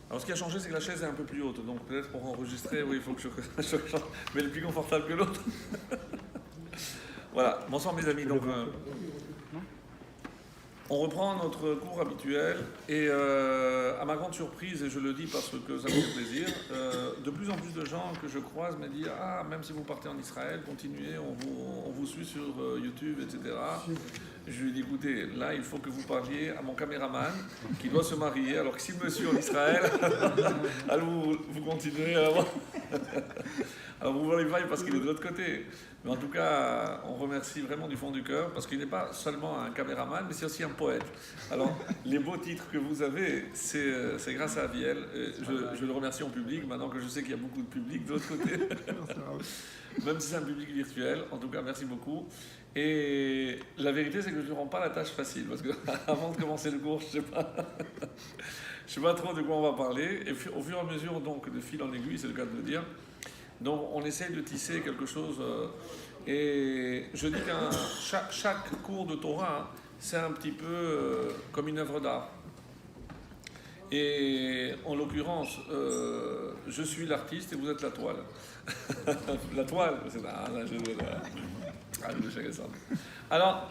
Alors ce qui a changé, c'est que la chaise est un peu plus haute, donc peut-être pour enregistrer, oui, il faut que je change, mais elle est plus confortable que l'autre. Voilà, bonsoir mes amis. Donc, on reprend notre cours habituel et à ma grande surprise, et je le dis parce que ça me fait plaisir, de plus en plus de gens que je croise me disent « Ah, même si vous partez en Israël, continuez, on vous suit sur YouTube, etc. » Je lui dis « Écoutez, là, il faut que vous parliez à mon caméraman qui doit se marier, alors que s'il me suit en Israël, alors vous continuez à avoir... » Alors vous voyez pas parce qu'il est de l'autre côté. Mais en tout cas, on remercie vraiment du fond du cœur parce qu'il n'est pas seulement un caméraman, mais c'est aussi un poète. Alors, les beaux titres que vous avez, c'est grâce à Aviel. Je le remercie en public, maintenant que je sais qu'il y a beaucoup de public de l'autre côté. Même si c'est un public virtuel. En tout cas, merci beaucoup. Et la vérité, c'est que je ne lui rends pas la tâche facile parce que avant de commencer le cours, je ne sais pas trop de quoi on va parler. Et au fur et à mesure, donc, de fil en aiguille, c'est le cas de le dire. Donc on essaye de tisser quelque chose et je dis que chaque cours de Torah, c'est un petit peu comme une œuvre d'art. Et en l'occurrence, je suis l'artiste et vous êtes la toile. La toile, c'est alors,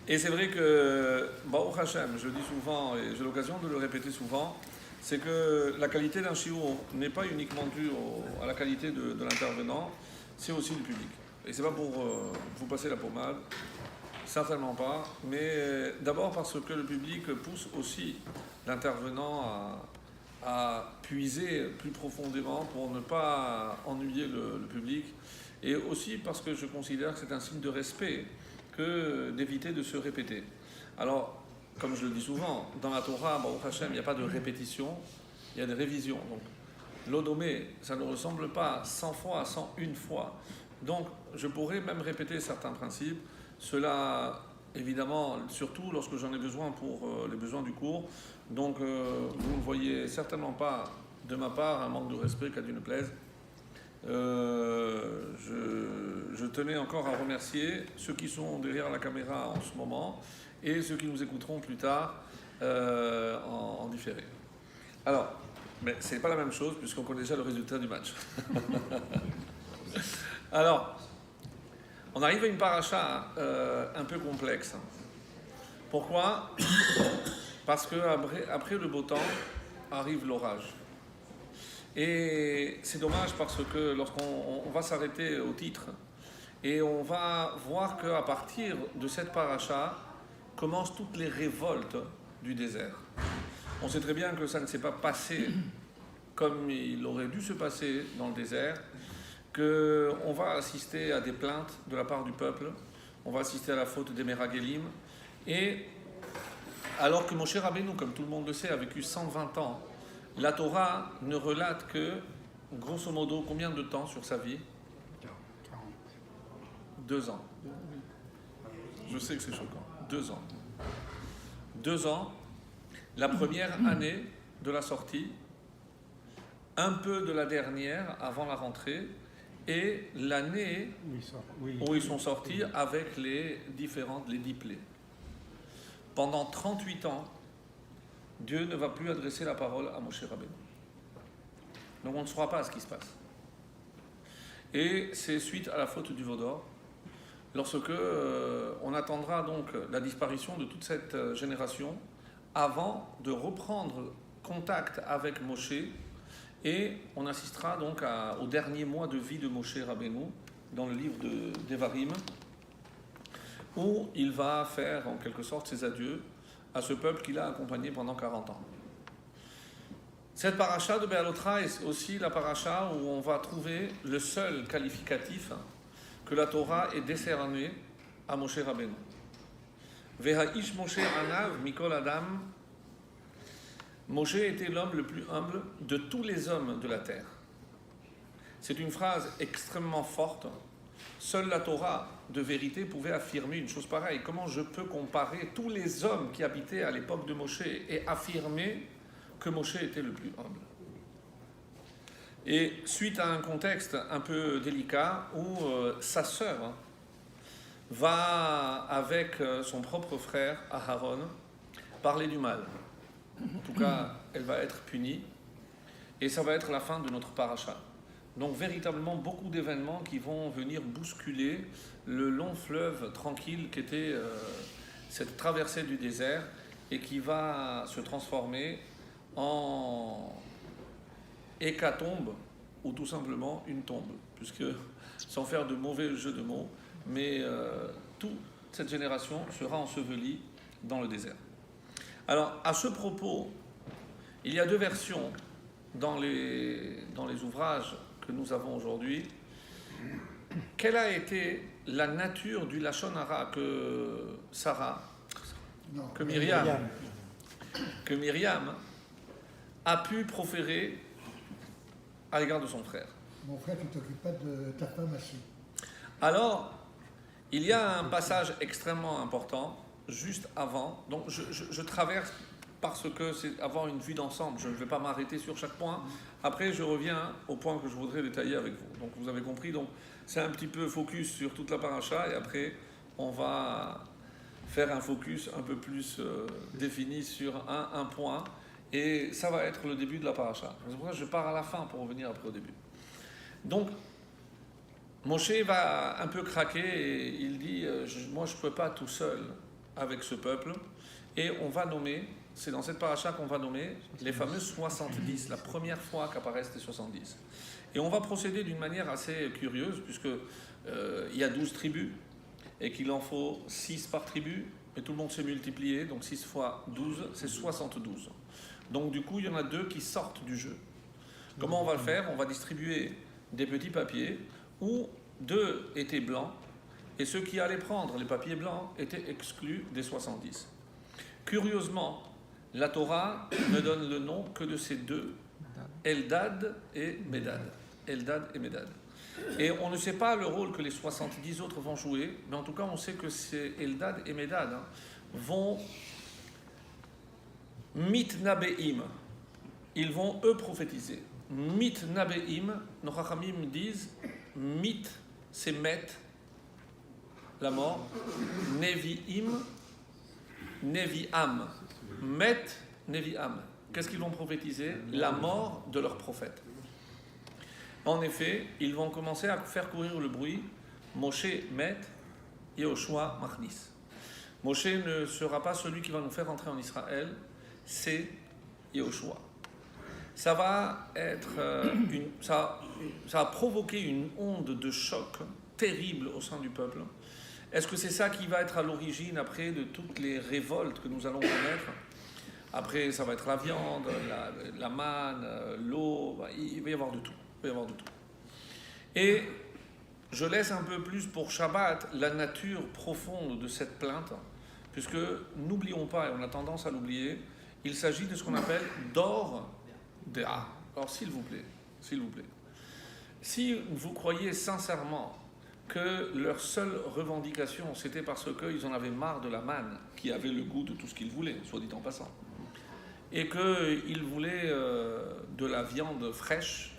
et c'est vrai que, Baruch Hashem, je dis souvent, et j'ai l'occasion de le répéter souvent, c'est que la qualité d'un shiur n'est pas uniquement due à la qualité de l'intervenant, c'est aussi le public. Et c'est pas pour vous passer la pommade, certainement pas, mais d'abord parce que le public pousse aussi l'intervenant à puiser plus profondément pour ne pas ennuyer le public, et aussi parce que je considère que c'est un signe de respect que d'éviter de se répéter. Alors, comme je le dis souvent, dans la Torah, Baruch Hashem, il n'y a pas de répétition, il y a des révisions. Donc, l'odomé, ça ne ressemble pas 100 fois, 101 fois. Donc, je pourrais même répéter certains principes. Cela, évidemment, surtout lorsque j'en ai besoin pour les besoins du cours. Donc, vous ne voyez certainement pas, de ma part, un manque de respect, qu'à Dieu ne plaise. Je tenais encore à remercier ceux qui sont derrière la caméra en ce moment et ceux qui nous écouteront plus tard en différé. Alors, mais ce n'est pas la même chose puisqu'on connaît déjà le résultat du match. Alors, on arrive à une paracha un peu complexe. Pourquoi ? Parce qu'après le beau temps arrive l'orage. Et c'est dommage parce que lorsqu'on va s'arrêter au titre et on va voir qu'à partir de cette paracha commencent toutes les révoltes du désert. On sait très bien que ça ne s'est pas passé comme il aurait dû se passer dans le désert, qu'on va assister à des plaintes de la part du peuple, on va assister à la faute des Meragelim, et alors que Moshe Rabbeinu, comme tout le monde le sait, a vécu 120 ans, la Torah ne relate que, grosso modo, combien de temps sur sa vie ? 2 ans. Je sais que c'est choquant. 2 ans. 2 ans, la première année de la sortie, un peu de la dernière avant la rentrée, et l'année où ils sont sortis avec les 10 plaies. Pendant 38 ans, Dieu ne va plus adresser la parole à Moshe Rabbeinu. Donc on ne saura pas ce qui se passe. Et c'est suite à la faute du veau d'or, lorsque on attendra donc la disparition de toute cette génération avant de reprendre contact avec Moshe, et on assistera donc au dernier mois de vie de Moshe Rabbeinu dans le livre de Devarim, où il va faire en quelque sorte ses adieux à ce peuple qu'il a accompagné pendant 40 ans. Cette paracha de Béalotra est aussi la paracha où on va trouver le seul qualificatif que la Torah ait décerné à Moshe Rabbeinu. Veha'ish Moshe anav mikol adam. Moshe était l'homme le plus humble de tous les hommes de la terre. C'est une phrase extrêmement forte. Seule la Torah de vérité pouvait affirmer une chose pareille. Comment je peux comparer tous les hommes qui habitaient à l'époque de Moshe et affirmer que Moshe était le plus humble ? Et suite à un contexte un peu délicat où sa sœur va avec son propre frère Aharon parler du mal. En tout cas, elle va être punie, et ça va être la fin de notre paracha. Donc véritablement beaucoup d'événements qui vont venir bousculer le long fleuve tranquille qu'était cette traversée du désert et qui va se transformer en hécatombe ou tout simplement une tombe, puisque sans faire de mauvais jeux de mots, mais toute cette génération sera ensevelie dans le désert. Alors à ce propos, il y a deux versions dans les ouvrages que nous avons aujourd'hui. Quelle a été la nature du Lachon Hara que Myriam a pu proférer à l'égard de son frère? Mon frère, tu t'occupes pas de ta femme aussi. Alors, il y a un passage extrêmement important juste avant. Donc, je traverse parce que c'est avoir une vue d'ensemble. Je ne vais pas m'arrêter sur chaque point. Après, je reviens au point que je voudrais détailler avec vous. Donc, vous avez compris. Donc, c'est un petit peu focus sur toute la paracha et après, on va faire un focus un peu plus défini sur un point. Et ça va être le début de la paracha. C'est pour ça que je pars à la fin pour revenir après au début. Donc, Moshe va un peu craquer et il dit moi je ne peux pas tout seul avec ce peuple, et on va nommer, c'est dans cette paracha qu'on va nommer les fameux 70, la première fois qu'apparaissent les 70. Et on va procéder d'une manière assez curieuse, puisque il y a 12 tribus et qu'il en faut 6 par tribu, et tout le monde s'est multiplié, donc 6 fois 12 c'est 72. Donc du coup il y en a 2 qui sortent du jeu. Comment on va le faire? On va distribuer des petits papiers où 2 étaient blancs, et ceux qui allaient prendre les papiers blancs étaient exclus des 70. Curieusement, la Torah ne donne le nom que de ces 2, Eldad et Medad. Eldad et Medad. Et on ne sait pas le rôle que les 70 autres vont jouer, mais en tout cas on sait que ces Eldad et Medad vont mitnabeim. Ils vont eux prophétiser. Mitnabeim, nos Chachamim disent, mit c'est met, la mort, neviim, neviam, met, neviam. Qu'est-ce qu'ils vont prophétiser? La mort de leur prophète. En effet, ils vont commencer à faire courir le bruit. Moshe met, Yehoshua machnis. Moshe ne sera pas celui qui va nous faire entrer en Israël, c'est Yehoshua. Ça va être ça va provoquer une onde de choc terrible au sein du peuple. Est-ce que c'est ça qui va être à l'origine après de toutes les révoltes que nous allons connaître? Après, ça va être la viande, la manne, l'eau, il va y avoir de tout. Et je laisse un peu plus pour Shabbat la nature profonde de cette plainte, puisque n'oublions pas, et on a tendance à l'oublier, il s'agit de ce qu'on appelle d'or Déa. Alors s'il vous plaît, si vous croyez sincèrement que leur seule revendication c'était parce qu'ils en avaient marre de la manne qui avait le goût de tout ce qu'ils voulaient, soit dit en passant, et qu'ils voulaient de la viande fraîche,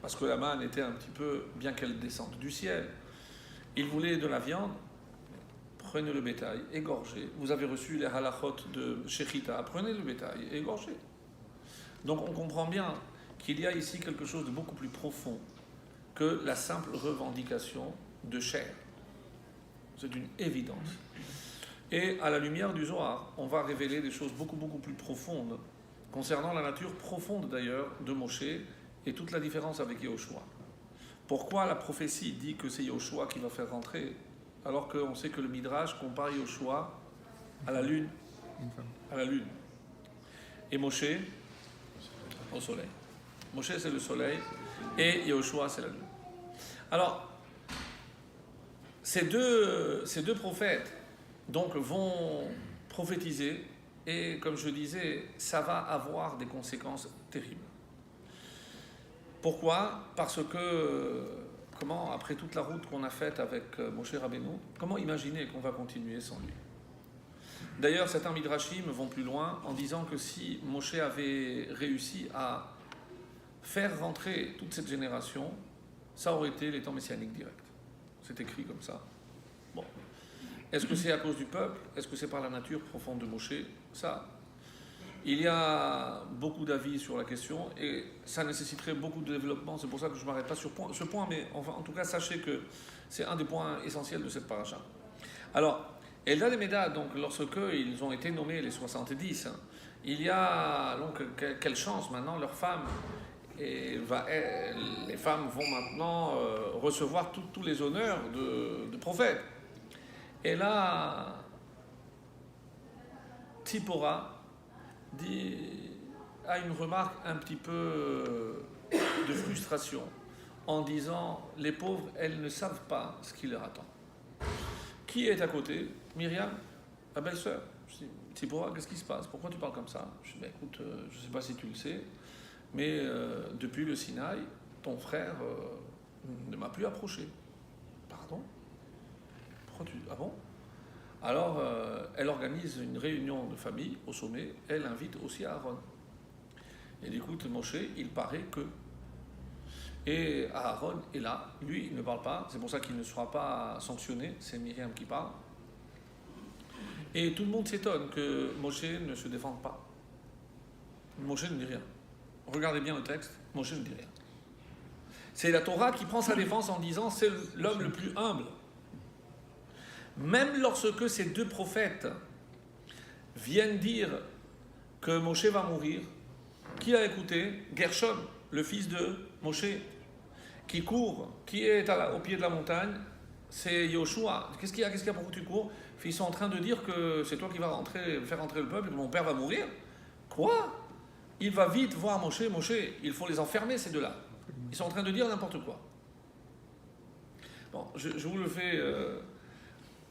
parce que la manne était un petit peu, bien qu'elle descende du ciel, ils voulaient de la viande, prenez le bétail, égorgez. Vous avez reçu les halachot de Shechita, prenez le bétail, égorgez. Donc on comprend bien qu'il y a ici quelque chose de beaucoup plus profond que la simple revendication de chair. C'est une évidence. Et à la lumière du Zohar, on va révéler des choses beaucoup plus profondes concernant la nature profonde d'ailleurs de Moshe et toute la différence avec Yehoshua. Pourquoi la prophétie dit que c'est Yehoshua qui va faire rentrer, alors qu'on sait que le Midrash compare Yehoshua à la lune, et Moshe au soleil. Moshe c'est le soleil et Yehoshua c'est la lune. Alors, ces deux prophètes donc vont prophétiser, et comme je disais, ça va avoir des conséquences terribles. Pourquoi? Parce que, après toute la route qu'on a faite avec Moshe Rabbeinu, comment imaginer qu'on va continuer sans lui? D'ailleurs, certains midrashim vont plus loin en disant que si Moshe avait réussi à faire rentrer toute cette génération, ça aurait été les temps messianiques directs. C'est écrit comme ça. Bon. Est-ce que c'est à cause du peuple? Est-ce que c'est par la nature profonde de Moshe? Ça, Il y a beaucoup d'avis sur la question et ça nécessiterait beaucoup de développement. C'est pour ça que je ne m'arrête pas sur ce point, mais enfin, en tout cas, sachez que c'est un des points essentiels de cette paracha. Alors, Eldad et Médad, donc, lorsque ils ont été nommés les 70, il y a donc quelle chance maintenant, leurs femmes, les femmes vont maintenant recevoir tous les honneurs de prophètes. Et là, Tzipora a une remarque un petit peu de frustration en disant les pauvres, elles ne savent pas ce qui leur attend. Qui est à côté? Myriam, ma belle-sœur. Je dis, Tzipora, qu'est-ce qui se passe? Pourquoi tu parles comme ça? Je dis, écoute, je ne sais pas si tu le sais, mais depuis le Sinaï, ton frère ne m'a plus approché. Pardon? Ah bon? Alors, elle organise une réunion de famille au sommet, elle invite aussi Aaron. Elle dit, écoute, Moshe, il paraît que... Et Aaron est là, lui, il ne parle pas, c'est pour ça qu'il ne sera pas sanctionné, c'est Myriam qui parle. Et tout le monde s'étonne que Moshe ne se défende pas. Moshe ne dit rien. Regardez bien le texte, Moshe ne dit rien. C'est la Torah qui prend sa défense en disant, c'est l'homme le plus humble. Même lorsque ces deux prophètes viennent dire que Moshe va mourir, qui a écouté? Gershom, le fils de Moshe, qui court, qui est au pied de la montagne, c'est Yoshua. Qu'est-ce qu'il y a? Pourquoi tu cours? Ils sont en train de dire que c'est toi qui vas faire rentrer le peuple et que mon père va mourir. Quoi? Il va vite voir Moshe, il faut les enfermer ces deux-là. Ils sont en train de dire n'importe quoi. Bon, je vous le fais...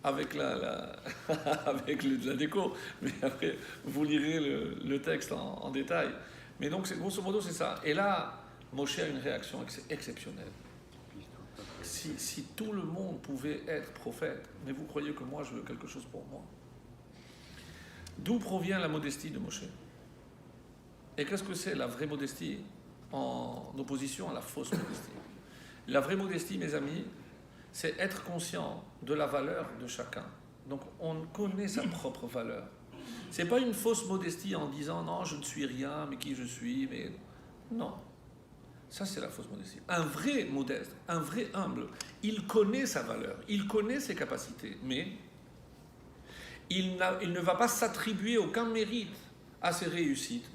avec avec la déco, mais après vous lirez le texte en détail. Mais donc grosso modo c'est ça. Et là, Moshe a une réaction exceptionnelle. Si tout le monde pouvait être prophète, mais vous croyez que moi je veux quelque chose pour moi? D'où provient la modestie de Moshe? Et qu'est-ce que c'est la vraie modestie en opposition à la fausse modestie? La vraie modestie, mes amis, c'est être conscient de la valeur de chacun. Donc on connaît sa propre valeur. C'est pas une fausse modestie en disant non, je ne suis rien, mais qui je suis, mais non. Ça c'est la fausse modestie. Un vrai modeste, un vrai humble, il connaît sa valeur, il connaît ses capacités, mais il ne va pas s'attribuer aucun mérite à ses réussites.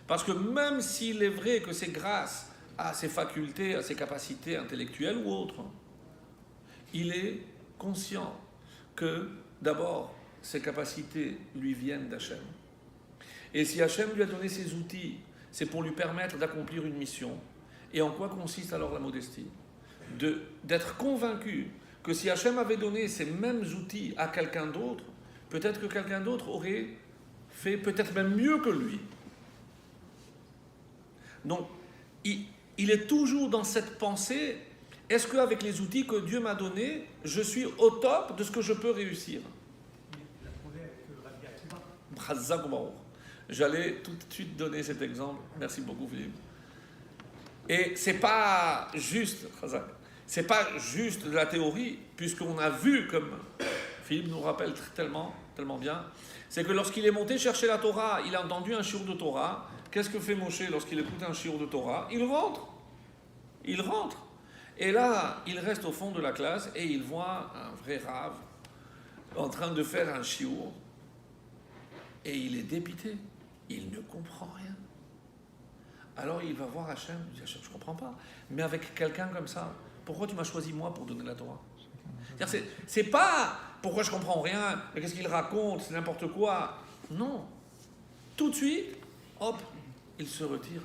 Parce que même s'il est vrai que c'est grâce à ses facultés, à ses capacités intellectuelles ou autres, il est conscient que, d'abord, ses capacités lui viennent d'Hachem. Et si Hachem lui a donné ses outils, c'est pour lui permettre d'accomplir une mission. Et en quoi consiste alors la modestie? D'être convaincu que si Hachem avait donné ces mêmes outils à quelqu'un d'autre, peut-être que quelqu'un d'autre aurait fait peut-être même mieux que lui. Donc, il est toujours dans cette pensée: est-ce qu'avec les outils que Dieu m'a donnés, je suis au top de ce que je peux réussir? J'allais tout de suite donner cet exemple. Merci beaucoup, Philippe. Et c'est pas juste de la théorie, puisqu'on a vu, comme Philippe nous rappelle tellement bien, c'est que lorsqu'il est monté chercher la Torah, il a entendu un shiur de Torah. Qu'est-ce que fait Moshe lorsqu'il écoute un shiur de Torah? Il rentre. Et là, il reste au fond de la classe et il voit un vrai rave en train de faire un shiur. Et il est dépité. Il ne comprend rien. Alors il va voir Hachem. Il dit: Hachem, je ne comprends pas. Mais avec quelqu'un comme ça, pourquoi tu m'as choisi moi pour donner la Torah? C'est pas pourquoi je ne comprends rien, mais qu'est-ce qu'il raconte, c'est n'importe quoi. Non. Tout de suite, hop, il se retire.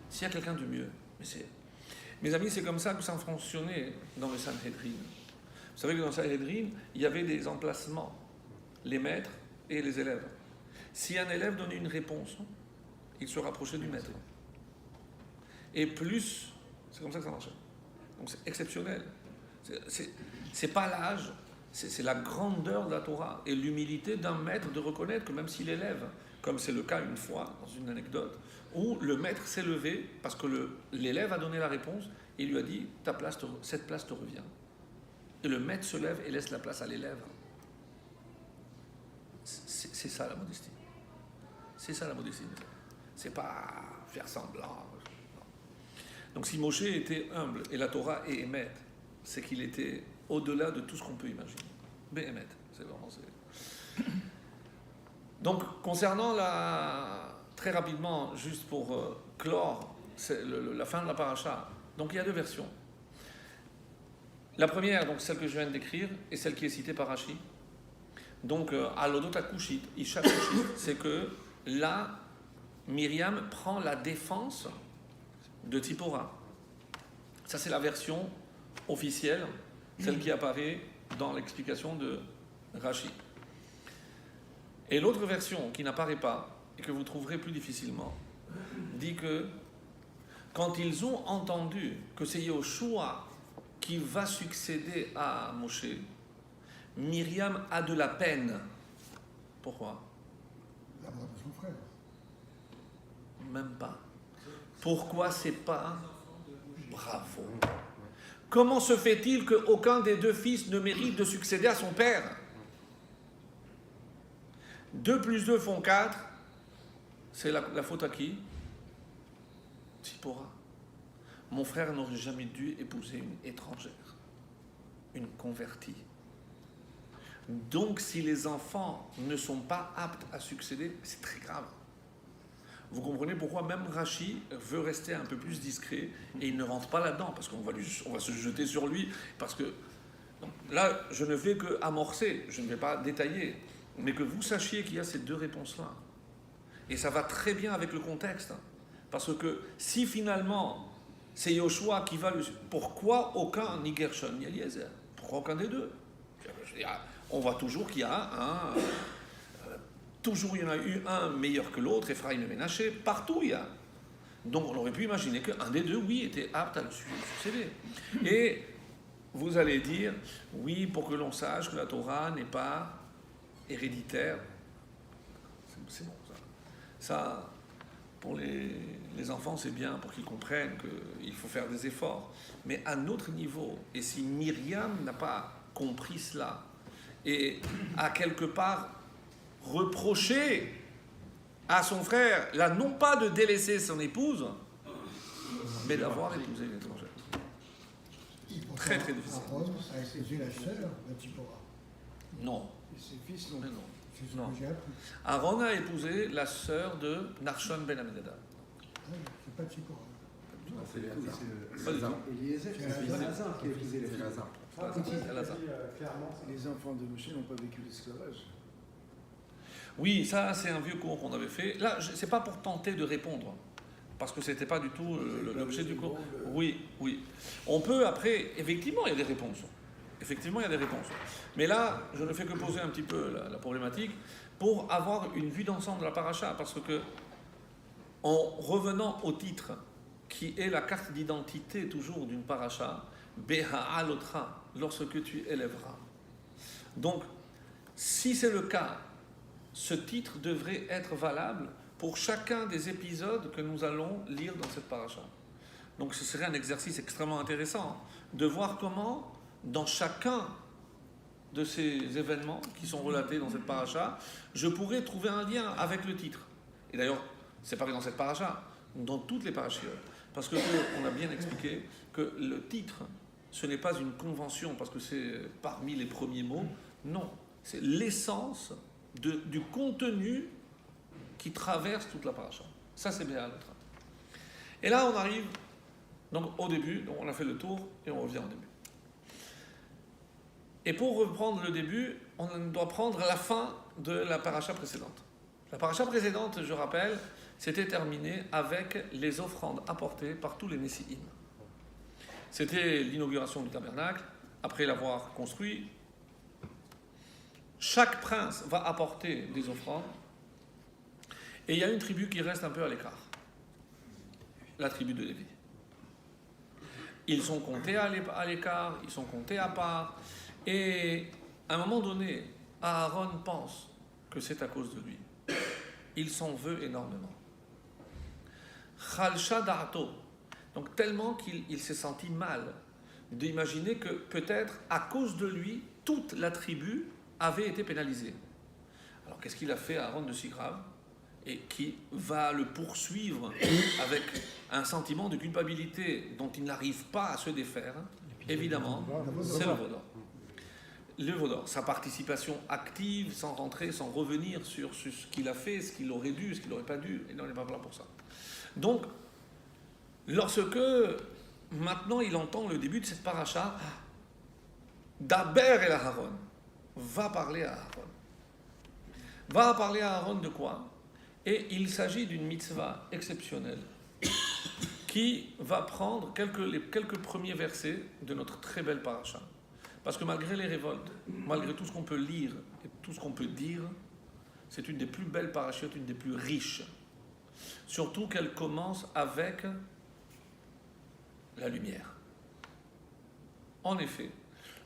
S'il y a quelqu'un de mieux. Mes amis, c'est comme ça que ça fonctionnait dans le Sanhedrin. Vous savez que dans le Sanhedrin, il y avait des emplacements, les maîtres et les élèves. Si un élève donnait une réponse, il se rapprochait du maître. Et plus, c'est comme ça que ça marchait. Donc c'est exceptionnel. C'est pas l'âge, c'est la grandeur de la Torah et l'humilité d'un maître de reconnaître que même si l'élève, comme c'est le cas une fois dans une anecdote, où le maître s'est levé parce que l'élève a donné la réponse et lui a dit: cette place te revient. Et le maître se lève et laisse la place à l'élève. C'est ça la modestie. C'est ça la modestie. C'est pas faire semblant. Non. Donc si Moshe était humble et la Torah est émet, c'est qu'il était au-delà de tout ce qu'on peut imaginer. Béhémet, c'est vraiment. Donc concernant très rapidement, juste pour clore la fin de la paracha, donc il y a deux versions. La première, donc celle que je viens de décrire, et celle qui est citée par Rashi. Donc, Alodot Akushit, Isha Kushit, c'est que là, Myriam prend la défense de Tzipora. Ça, c'est la version officielle, celle qui apparaît dans l'explication de Rashi. Et l'autre version, qui n'apparaît pas, et que vous trouverez plus difficilement, dit que quand ils ont entendu que c'est Yoshua qui va succéder à Moshe, Myriam a de la peine. Pourquoi? La mort de son frère. Même pas. Pourquoi c'est pas? Bravo. Comment se fait-il qu'aucun des deux fils ne mérite de succéder à son père? 2 plus 2 font 4. C'est la faute à qui? Tzipora. Mon frère n'aurait jamais dû épouser une étrangère, une convertie. Donc, si les enfants ne sont pas aptes à succéder, c'est très grave. Vous comprenez pourquoi même Rashi veut rester un peu plus discret et il ne rentre pas là-dedans, parce qu'on va se jeter sur lui, parce que donc, là, je ne fais que amorcer, je ne vais pas détailler, mais que vous sachiez qu'il y a ces deux réponses-là. Et ça va très bien avec le contexte, parce que si finalement c'est Yoshua qui va pourquoi aucun, ni Gershon, ni Eliezer? Pourquoi aucun des deux? On voit toujours qu'il y a toujours il y en a eu un meilleur que l'autre, Ephraïm et Ménaché, partout il y a. Donc on aurait pu imaginer qu'un des deux, oui, était apte à le succéder. Et vous allez dire, oui, pour que l'on sache que la Torah n'est pas héréditaire. C'est bon, ça. Ça, pour les enfants, c'est bien pour qu'ils comprennent qu'il faut faire des efforts. Mais à notre niveau, et si Myriam n'a pas compris cela, et a quelque part reproché à son frère, là, non pas de délaisser son épouse, mais d'avoir épousé une étrangère. Très très difficile. Aaron a épousé la sœur de Tzipora. Non. Et ses fils non. Mais non. C'est ce Non. que j'ai appris. Aaron a épousé la sœur de Narshon ben Aminadab. Ah, c'est pas Tzipora. C'est Pas du tout. Eliezer, c'est Elazar qui a épousé les filles. Elazar. Clairement, les enfants de Moshe n'ont pas vécu l'esclavage. Oui, ça c'est un vieux cours qu'on avait fait. Là, c'est pas pour tenter de répondre, parce que c'était pas du tout l'objet du cours. Oui, oui. On peut après, effectivement, il y a des réponses. Effectivement, il y a des réponses. Mais là, je ne fais que poser un petit peu la problématique pour avoir une vue d'ensemble de la paracha, parce que en revenant au titre, qui est la carte d'identité toujours d'une paracha, Beha'alotra, lorsque tu élèveras. Donc, si c'est le cas, ce titre devrait être valable pour chacun des épisodes que nous allons lire dans cette paracha. Donc ce serait un exercice extrêmement intéressant de voir comment, dans chacun de ces événements qui sont relatés dans cette paracha, je pourrais trouver un lien avec le titre. Et d'ailleurs, c'est pas que dans cette paracha, dans toutes les parachiotes. Parce qu'on a bien expliqué que le titre, ce n'est pas une convention, parce que c'est parmi les premiers mots. Non, c'est l'essence du contenu qui traverse toute la paracha. Ça, c'est bien. Et là, on arrive donc au début. Donc on a fait le tour et on revient au début. Et pour reprendre le début, on doit prendre la fin de la paracha précédente. La paracha précédente, je rappelle, s'était terminée avec les offrandes apportées par tous les Nessi'im. C'était l'inauguration du tabernacle, après l'avoir construit. Chaque prince va apporter des offrandes. Et il y a une tribu qui reste un peu à l'écart. La tribu de Lévi. Ils sont comptés à l'écart, ils sont comptés à part. Et à un moment donné, Aaron pense que c'est à cause de lui. Il s'en veut énormément. Chalcha da'ato. Donc tellement qu'il s'est senti mal d'imaginer que peut-être à cause de lui, toute la tribu avait été pénalisée. Alors qu'est-ce qu'il a fait Aaron de si grave? et qui va le poursuivre avec un sentiment de culpabilité dont il n'arrive pas à se défaire, évidemment, c'est le veau d'or. Le veau d'or, sa participation active, sans rentrer, sans revenir sur ce qu'il a fait, ce qu'il aurait dû, ce qu'il n'aurait pas dû, et on n'est pas là pour ça. Donc, lorsque maintenant il entend le début de cette paracha, Daber el Aharon, va parler à Aaron. Va parler à Aaron de quoi? Et il s'agit d'une mitzvah exceptionnelle qui va prendre les quelques premiers versets de notre très belle paracha. Parce que malgré les révoltes, malgré tout ce qu'on peut lire et tout ce qu'on peut dire, c'est une des plus belles parachutes, une des plus riches. Surtout qu'elle commence avec la lumière. En effet,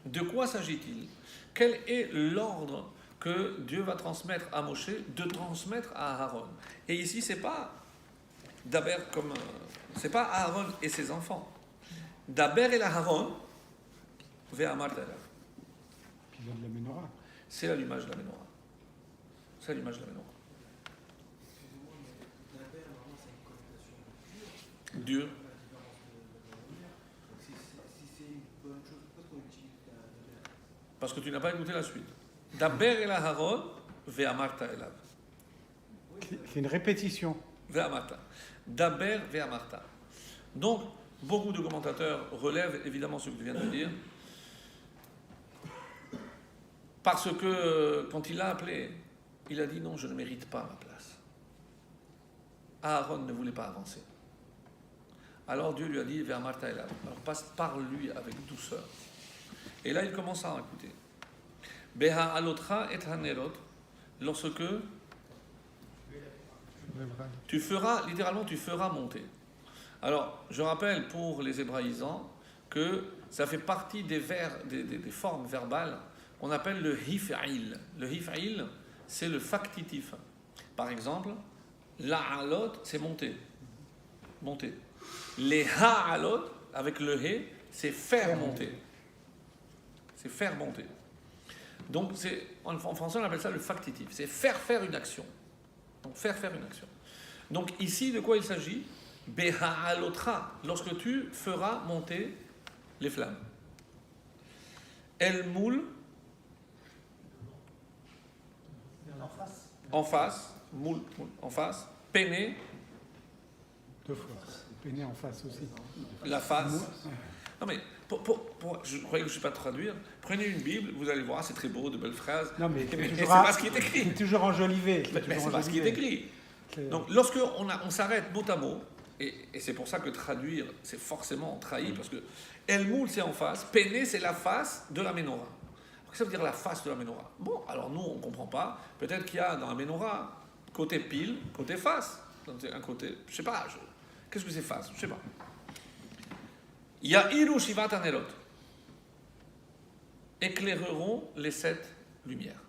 de quoi s'agit-il? Quel est l'ordre que Dieu va transmettre à Moshe de transmettre à Aaron? Et ici, c'est pas Daber comme c'est pas Aaron et ses enfants. Daber et Aaron ve'amar elav. Puis il y a de la menorah. C'est l'allumage de la menorah. C'est l'allumage de la menorah. Dur. Parce que tu n'as pas écouté la suite. Daber el Aharon ve'amarta elav. C'est une répétition. Ve'amarta. Daber ve'amarta. Donc, beaucoup de commentateurs relèvent évidemment ce que tu viens de dire. Parce que quand il l'a appelé, il a dit non, je ne mérite pas ma place. Aaron ne voulait pas avancer. Alors Dieu lui a dit ve'amarta elav. Alors parle-lui avec douceur. Et là, il commence à écouter. Beha alotra et hanerot, lorsque tu feras, littéralement, tu feras monter. Alors, je rappelle pour les hébraïsants que ça fait partie des formes verbales qu'on appelle le hif'il. Le hif'il, c'est le factitif. Par exemple, la'alot, c'est monter. Monter. Les ha'alot, avec le he, c'est faire monter. C'est faire monter. Donc, en français, on appelle ça le factitif. C'est faire une action. Donc, faire une action. Donc, ici, de quoi il s'agit? Beha'alotra, lorsque tu feras monter les flammes. El moul, en face, moul, en face, peiné, Deux fois. Péné en face aussi. la face. Non mais, je croyais que je ne sais pas traduire. Prenez une Bible, vous allez voir, c'est très beau, de belles phrases. Non, mais c'est pas ce qui est écrit. C'est toujours enjolivé. Mais c'est pas ce qui est écrit. Donc, lorsque on s'arrête mot à mot, et c'est pour ça que traduire, c'est forcément trahi, parce que El Moul, c'est en face, Péné, c'est la face de la Ménorah. Qu'est-ce que ça veut dire la face de la Ménorah? Bon, alors nous, on ne comprend pas. Peut-être qu'il y a dans la Ménorah, côté pile, côté face. Donc, un côté, je ne sais pas, qu'est-ce que c'est face? Je ne sais pas. Ya'iru Shivat Hanerot. Éclaireront les 7 lumières.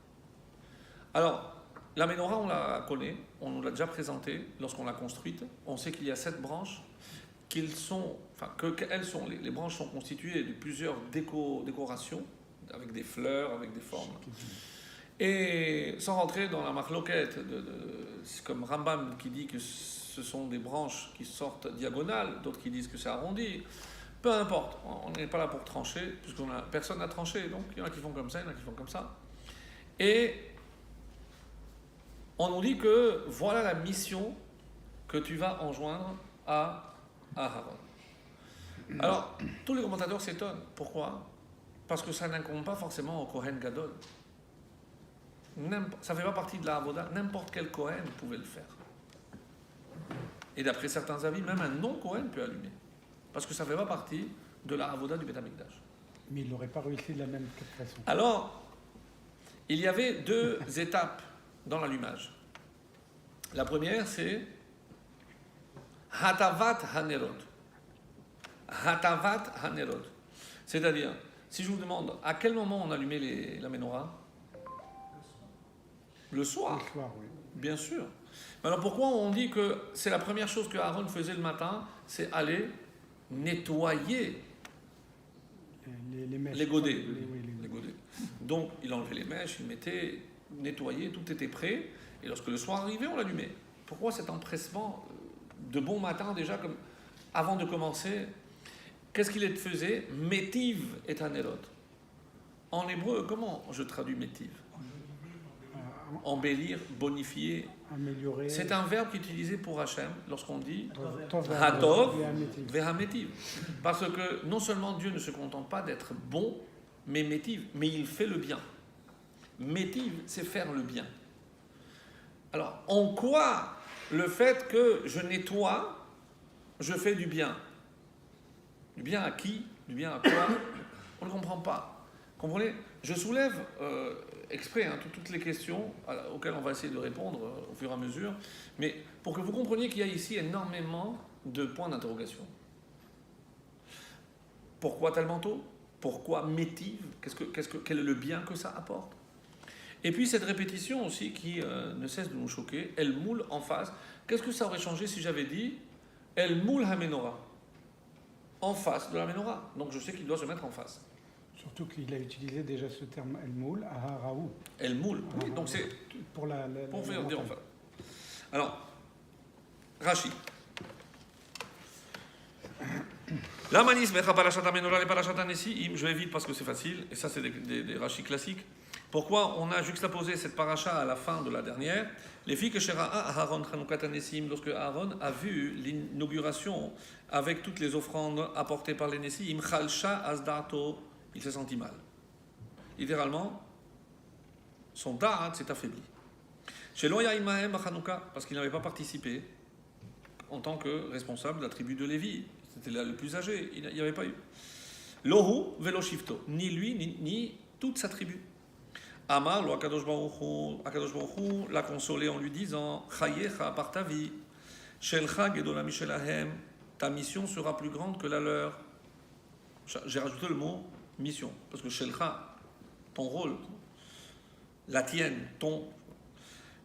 Alors, la Ménorah, on la connaît, on nous l'a déjà présentée lorsqu'on l'a construite. On sait qu'il y a 7 branches, les branches sont constituées de plusieurs décorations, avec des fleurs, avec des formes. Et sans rentrer dans la marloquette, c'est comme Rambam qui dit que ce sont des branches qui sortent diagonales, d'autres qui disent que c'est arrondi. Peu importe, on n'est pas là pour trancher, puisque personne n'a tranché, donc il y en a qui font comme ça, il y en a qui font comme ça. Et on nous dit que voilà la mission que tu vas enjoindre à Aaron. Alors, tous les commentateurs s'étonnent. Pourquoi? Parce que ça n'incombe pas forcément au Kohen Gadol. Ça ne fait pas partie de la Avoda. N'importe quel Kohen pouvait le faire. Et d'après certains avis, même un non-Kohen peut allumer. Parce que ça ne fait pas partie de la Avoda du Beth Amikdash. Mais il n'aurait pas réussi de la même façon. Alors, il y avait 2 étapes dans l'allumage. La première, c'est Hatavat Hanerot. Hatavat Hanerot. C'est-à-dire, si je vous demande à quel moment on allumait la Ménorah? Le soir. Le soir, oui. Bien sûr. Mais alors pourquoi on dit que c'est la première chose que Aaron faisait le matin, c'est aller nettoyer Les mèches. les godets. Oui, Les godets. Donc il enlevait les mèches, il mettait, nettoyait, tout était prêt. Et lorsque le soir arrivait, on l'allumait. pourquoi cet empressement de bon matin déjà, comme avant de commencer? Qu'est-ce qu'il faisait? Métiv et anerot. En hébreu, comment je traduis métiv? Embellir, bonifier. Améliorer. C'est un verbe qui est utilisé pour Hachem lorsqu'on dit Tov, Hatov Ve'ametiv. ve'hametiv. Parce que non seulement Dieu ne se contente pas d'être bon, mais métiv, mais il fait le bien. Métiv, c'est faire le bien. Alors, en quoi le fait que je nettoie, je fais du bien? Du bien à qui? Du bien à quoi? On ne comprend pas. Comprenez? Je soulève exprès toutes les questions auxquelles on va essayer de répondre au fur et à mesure, mais pour que vous compreniez qu'il y a ici énormément de points d'interrogation. Pourquoi tellement tôt? Pourquoi métive? Quel est le bien que ça apporte? Et puis cette répétition aussi qui ne cesse de nous choquer, El Moul en face. Qu'est-ce que ça aurait changé si j'avais dit El Moul HaMenorah? En face de la Menorah. Donc je sais qu'il doit se mettre en face. Surtout qu'il a utilisé déjà ce terme El Moul, Aharaou. El Moul, oui, donc c'est pour pour faire dire en face. Alors, Rashi. La manis mecha parashat Menorah et parashat Nesiim. Je vais vite parce que c'est facile, et ça c'est des Rashi classiques. Pourquoi on a juxtaposé cette paracha à la fin de la dernière? Les filles que Shera'a Aaron Chanukata Nessim, lorsque Aaron a vu l'inauguration avec toutes les offrandes apportées par les Nessim, Chalsha Asdato, il s'est senti mal. Littéralement, son da'at s'est affaibli. Chez Loya Imahem Chanukah, parce qu'il n'avait pas participé en tant que responsable de la tribu de Lévi. C'était là le plus âgé, il n'y avait pas eu. Lohu Velo Shifto, ni lui, ni toute sa tribu. Amar, lo Akadosh Baruch Hu l'a consolé en lui disant Chayecha, par ta vie, Shelcha Gedola Mishelahem, ta mission sera plus grande que la leur. J'ai rajouté le mot mission, parce que Shelcha, ton rôle, la tienne, ton.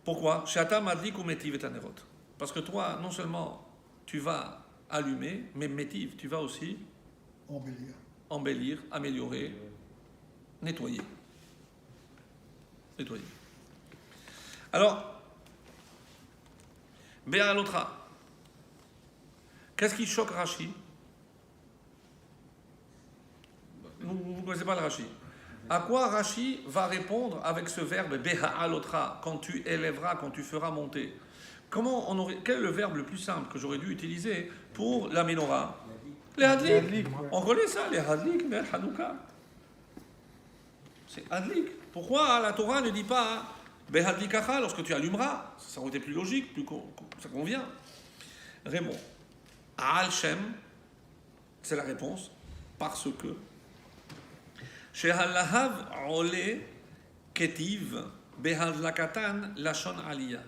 Pourquoi? Sheata Madlik ou Metiv et Anerot. Parce que toi, non seulement tu vas allumer, mais Metiv, tu vas aussi embellir, améliorer, nettoyer. Alors, Béa l'autra. Qu'est-ce qui choque Rashi? Vous ne connaissez pas le Rashi. À quoi Rashi va répondre avec ce verbe Béa l'autra, quand tu élèveras, quand tu feras monter? Quel est le verbe le plus simple que j'aurais dû utiliser pour la Menorah? Les hadlik. On connaît ça, les hadlik, mais Hanouka. C'est hadlik. Pourquoi la Torah ne dit pas Behadlikacha lorsque tu allumeras? Ça aurait été plus logique, ça convient. Raymond. Al-Shem, c'est la réponse, parce que Shehalahav ole ketiv behadlakatan lashon aliyah.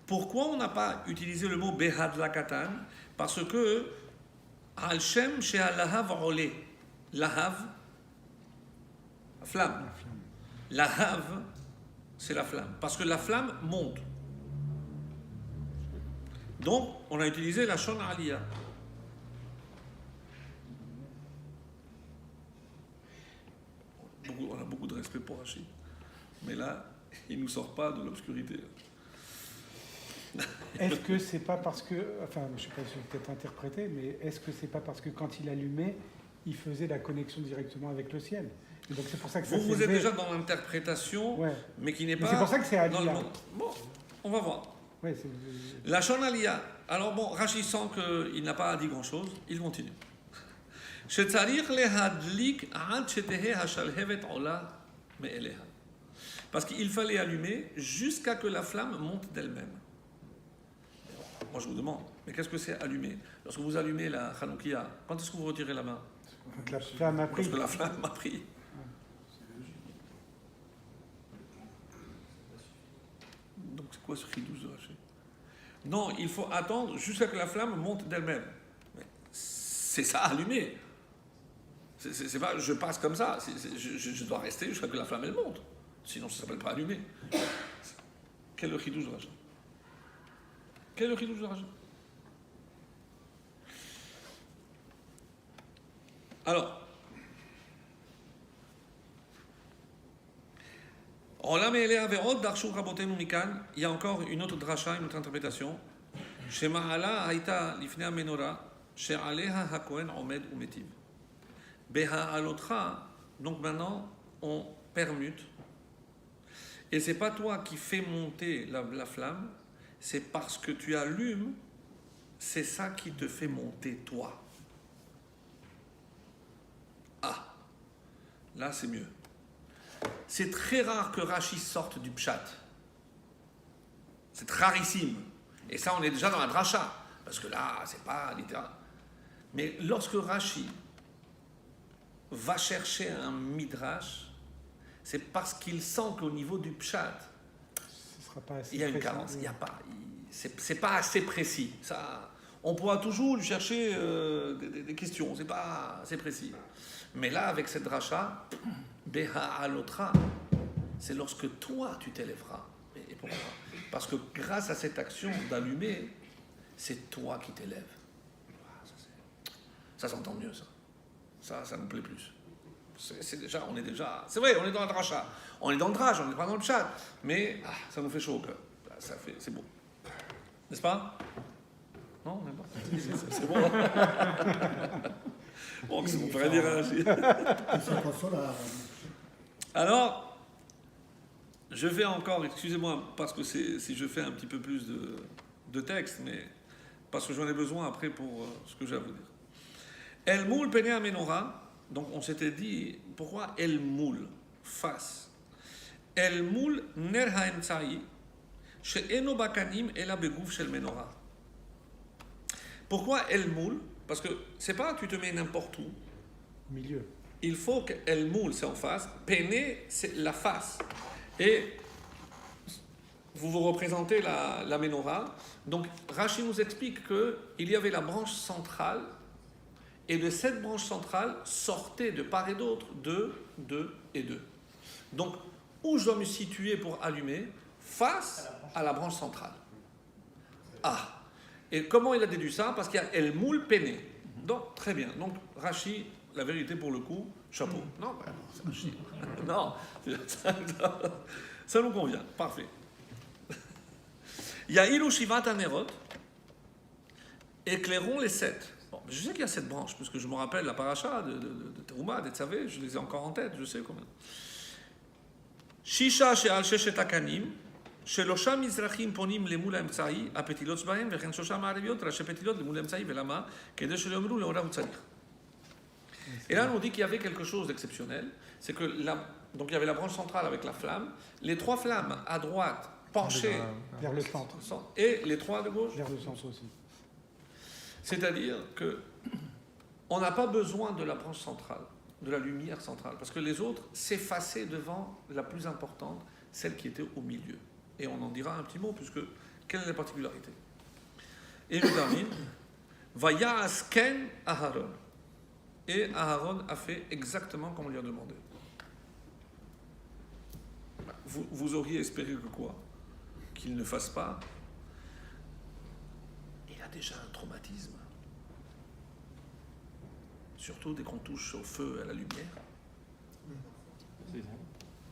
Pourquoi on n'a pas utilisé le mot behadlakatan? Parce que Al-Shem shehalahav ole, lahav, flamme. La have, c'est la flamme. Parce que la flamme monte. Donc, on a utilisé la shon aliyah. On a beaucoup de respect pour Rachid. Mais là, il ne nous sort pas de l'obscurité. Est-ce que c'est pas parce que, enfin, je ne sais pas si c'est peut-être interprété, mais est-ce que c'est pas parce que quand il allumait, il faisait la connexion directement avec le ciel? Et donc c'est pour ça que vous êtes déjà dans l'interprétation, ouais. Mais qui n'est pas. C'est pour ça que c'est aliyah. Bon, on va voir. Ouais, la shon aliyah. Alors bon, Rashi sent qu'il n'a pas dit grand-chose, il continue. Parce qu'il fallait allumer jusqu'à que la flamme monte d'elle-même. Moi je vous demande, mais qu'est-ce que c'est allumer? Lorsque vous allumez la Hanoukia, quand est-ce que vous retirez la main? La flamme a pris. Parce que la flamme a pris. Donc c'est quoi ce chidouche de Rashi? Non, il faut attendre jusqu'à que la flamme monte d'elle-même. Mais c'est ça, allumer. C'est pas, je passe comme ça. Je dois rester jusqu'à que la flamme elle monte. Sinon, ça ne s'appelle pas allumer. Quel est le chidouche de Rashi? Quel est le chidouche de Rashi? Alors, Olam Elea Ve'od Darshu Rabotenu Mikan. Il y a encore une autre dracha, une autre interprétation. Shema'ala Haïta Lifnei Menorah, She'aleha HaKohen Omed Umetiv. Beha Alotra. Donc maintenant, on permute. Et c'est pas toi qui fais monter la flamme, c'est parce que tu allumes, c'est ça qui te fait monter toi. Ah, là c'est mieux. C'est très rare que Rashi sorte du pshat. C'est rarissime. Et ça, on est déjà dans la dracha. Parce que là, c'est pas littéral. Mais lorsque Rashi va chercher un midrash, c'est parce qu'il sent qu'au niveau du pshat, il y a une carence. Il y a pas, c'est pas assez précis. Ça, on pourra toujours lui chercher des questions. C'est pas assez précis. Mais là, avec cette dracha, Beha Alotra, c'est lorsque toi tu t'élèveras. Et pourquoi? Parce que grâce à cette action d'allumer, c'est toi qui t'élèves. Ça s'entend mieux, ça. Ça nous plaît plus. C'est vrai, on est dans la dracha. On est dans le drage, on n'est pas dans le chat. Mais ça nous fait chaud au cœur. C'est beau. N'est-ce pas? Non, même pas. C'est bon. Bon, c'est bon, on pourrait dire Alors, je vais encore, excusez-moi, parce que si je fais un petit peu plus de texte, mais parce que j'en ai besoin après pour ce que j'ai à vous dire. El moul penei menorah. Donc on s'était dit, pourquoi El moul, face? El moul ner ha'emtsa'i, she'eno bakanim ela begouf shel menorah. Pourquoi El moul? Parce que c'est pas tu te mets n'importe où. Au milieu. Il faut que El moul, c'est en face. Pene, c'est la face. Et vous représentez la menorah. Donc Rashi nous explique qu'il y avait la branche centrale. Et de cette branche centrale sortaient de part et d'autre deux et deux. Donc, où je dois me situer pour allumer? Face à la branche centrale. Ah. Et comment il a déduit ça? Parce qu'il y a El Moul Pene. Donc, très bien. Donc, Rashi, la vérité pour le coup, chapeau. Non, c'est Rashi. Non, ça nous convient. Parfait. Il y a Ilu Shivat Anerot. Éclairons les 7. Bon, je sais qu'il y a 7 branches, parce que je me rappelle la paracha de Teruma, des Tzavé, je les ai encore en tête, je sais combien. Shisha she'al sheshet hakanim, שלושה מזרחים פונים למול האמצעי, הפתילות שבהם, וכן שלושה מערביות, ראשי פתילות למול האמצעי, ולמה? כדי שלא יאמרו לאורה הוא צריך. Et là, on dit qu'il y avait quelque chose d'exceptionnel, c'est que donc il y avait la branche centrale avec la flamme, les 3 flammes à droite penchées vers le centre, et les 3 de gauche vers le centre aussi. C'est-à-dire que on n'a pas besoin de la branche centrale, de la lumière centrale, parce que les autres s'effaçaient devant la plus importante, celle qui était au milieu. Et on en dira un petit mot, puisque quelle est la particularité? Et je termine. Vayas ken Aharon. Et Aharon a fait exactement comme on lui a demandé. Vous auriez espéré que quoi? Qu'il ne fasse pas. Il a déjà un traumatisme. Surtout dès qu'on touche au feu et à la lumière.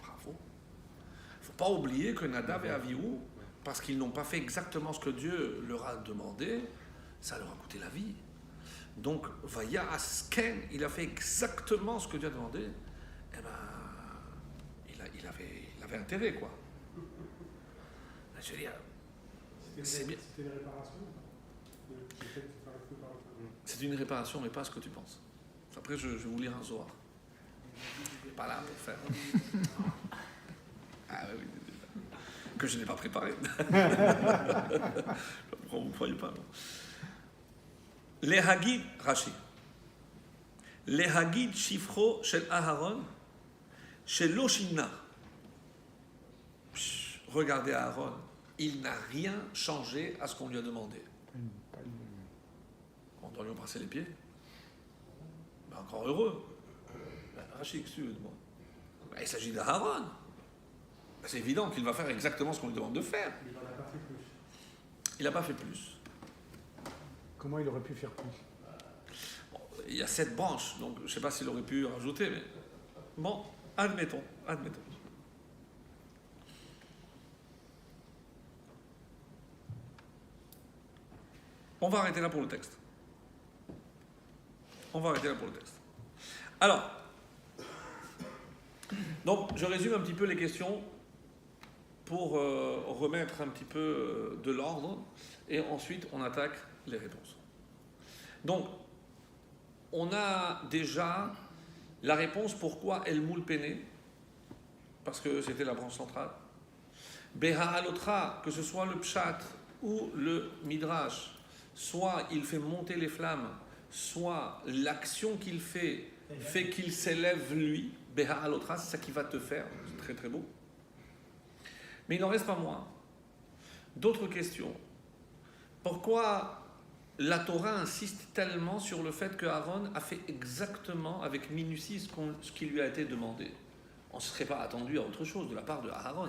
Bravo. Il ne faut pas oublier que Nadav et Avihu, parce qu'ils n'ont pas fait exactement ce que Dieu leur a demandé, ça leur a coûté la vie. Donc, Vaya Asken, il a fait exactement ce que Dieu a demandé. Eh ben, il avait intérêt, quoi. Je veux dire, c'est bien. C'était une réparation? C'est une réparation, mais pas ce que tu penses. Après, je vais vous lire un Zohar. Je n'ai pas là pour faire. Ah oui, que je n'ai pas préparé. Pourquoi vous ne croyez pas? Les Hagid, Rashi. Les Hagid Shifro shel Aharon, shel Loshina. Regardez Aaron, il n'a rien changé à ce qu'on lui a demandé. On doit lui embrasser les pieds. Ben, encore heureux. Ben, Rachid, excuse-moi. Ben, il s'agit d'Aaron. Ben, c'est évident qu'il va faire exactement ce qu'on lui demande de faire. Il n'en a pas fait plus. Il n'a pas fait plus. Comment il aurait pu faire plus? Bon, il y a 7 branches, donc je ne sais pas s'il aurait pu rajouter, mais bon, admettons. On va arrêter là pour le texte. On va arrêter là pour le texte. Alors, donc je résume un petit peu les questions pour remettre un petit peu de l'ordre et ensuite on attaque les réponses. Donc, on a déjà la réponse pourquoi El Moul Péné, parce que c'était la branche centrale. Beha Alotra, que ce soit le Pshat ou le Midrash, soit il fait monter les flammes, soit l'action qu'il fait qu'il s'élève lui. Beha Alotra, c'est ça qui va te faire. C'est très très beau. Mais il n'en reste pas moins. D'autres questions. Pourquoi la Torah insiste tellement sur le fait que Aaron a fait exactement avec minutie ce qui lui a été demandé? On ne serait pas attendu à autre chose de la part de Aaron.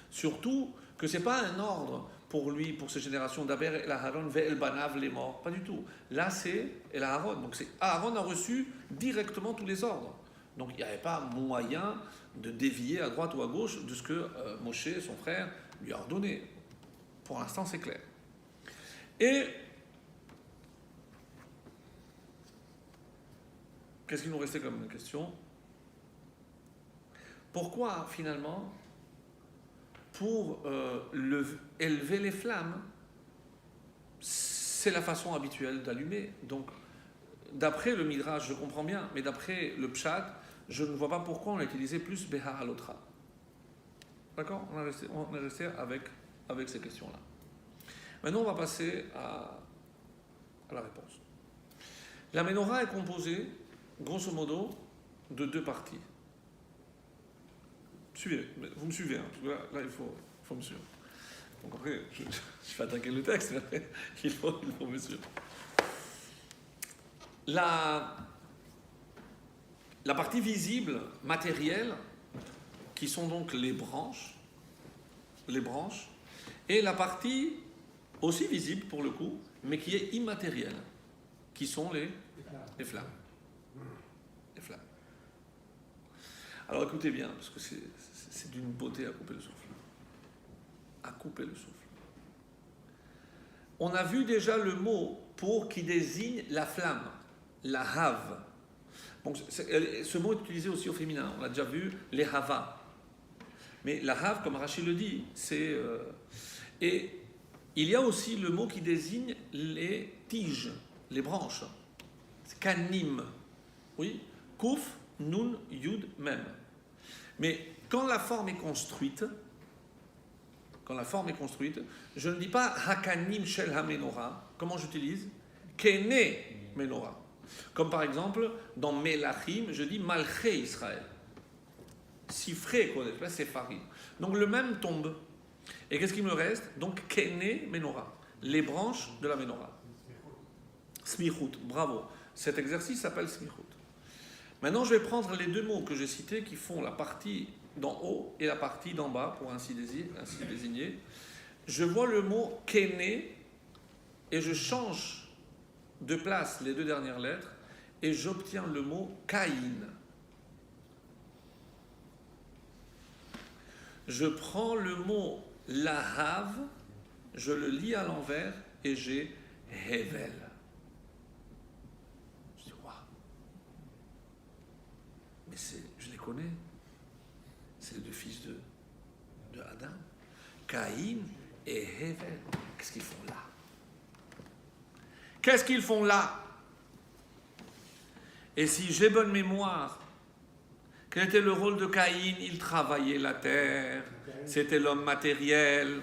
Surtout que ce n'est pas un ordre pour lui, pour ces générations d'Aber el Aaron, ve'el banav les morts. Pas du tout. Là, c'est el Aaron. Donc, Aaron a reçu directement tous les ordres. Donc, il n'y avait pas moyen de dévier à droite ou à gauche de ce que Moshe, son frère, lui a ordonné. Pour l'instant, c'est clair. Et qu'est-ce qu'il nous restait comme question? Pourquoi, finalement, pour élever les flammes, c'est la façon habituelle d'allumer. Donc, d'après le Midrash, je comprends bien, mais d'après le Pshat, je ne vois pas pourquoi on a utilisé plus Beha Alotra. D'accord? On est resté avec ces questions-là. Maintenant, on va passer à la réponse. La Ménorah est composée, grosso modo, de 2 parties. Suivez, vous me suivez, hein, parce que là il faut me suivre. Donc après, je vais attaquer le texte, mais après, il faut me suivre. La partie visible, matérielle, qui sont donc les branches, et la partie aussi visible pour le coup, mais qui est immatérielle, qui sont les flammes. Les flammes. Alors écoutez bien, parce que c'est d'une beauté à couper le souffle. À couper le souffle. On a vu déjà le mot pour qui désigne la flamme, la have. Donc, ce mot est utilisé aussi au féminin. On a déjà vu les hava. Mais la have, comme Rachid le dit, c'est... et il y a aussi le mot qui désigne les tiges, les branches. C'est kanim. Oui, Kouf, Nun, Yud, Mem. Mais quand la forme est construite, je ne dis pas Hakanim Shel HaMenorah. Comment j'utilise? Kene Menorah. Comme par exemple, dans Melachim, je dis Malché Israël. Sifré, quoi, c'est Farid. Donc le même tombe. Et qu'est-ce qu'il me reste? Donc Kene Menorah. Les branches de la Menorah. Smichut, bravo. Cet exercice s'appelle Smichut. Maintenant, je vais prendre les 2 mots que j'ai cités qui font la partie d'en haut et la partie d'en bas, pour ainsi désigner. Je vois le mot Kéné et je change de place les 2 dernières lettres et j'obtiens le mot Caïn. Je prends le mot Lahav, je le lis à l'envers et j'ai Hevel. Mais je les connais. C'est les 2 fils de Adam. Caïn et Hevel. Qu'est-ce qu'ils font là? Qu'est-ce qu'ils font là? Et si j'ai bonne mémoire, quel était le rôle de Caïn? Il travaillait la terre. C'était l'homme matériel.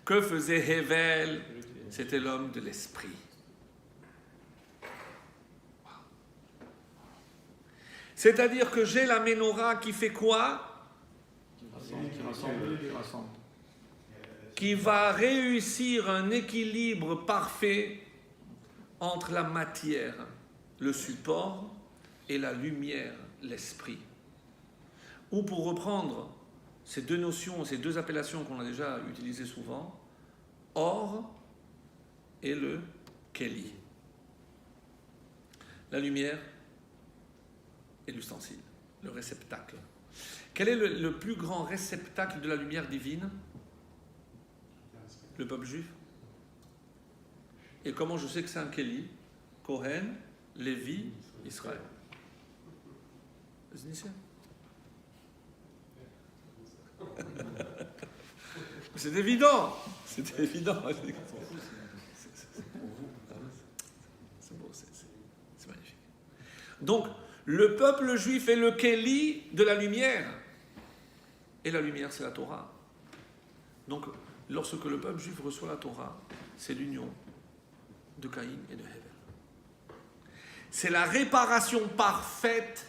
Que faisait Hevel? C'était l'homme de l'esprit. C'est-à-dire que j'ai la Ménorah qui fait quoi? Qui va réussir un équilibre parfait entre la matière, le support, et la lumière, l'esprit. Ou pour reprendre ces 2 notions, ces 2 appellations qu'on a déjà utilisées souvent, or et le keli. La lumière et l'ustensile, le réceptacle. Quel est le plus grand réceptacle de la lumière divine? Le peuple juif. Et comment je sais que c'est un Kéli? Cohen, Lévi, Israël. C'est évident. C'est évident. C'est beau, c'est magnifique. Donc, le peuple juif est le Kéli de la lumière. Et la lumière, c'est la Torah. Donc, lorsque le peuple juif reçoit la Torah, c'est l'union de Caïn et de Hevel. C'est la réparation parfaite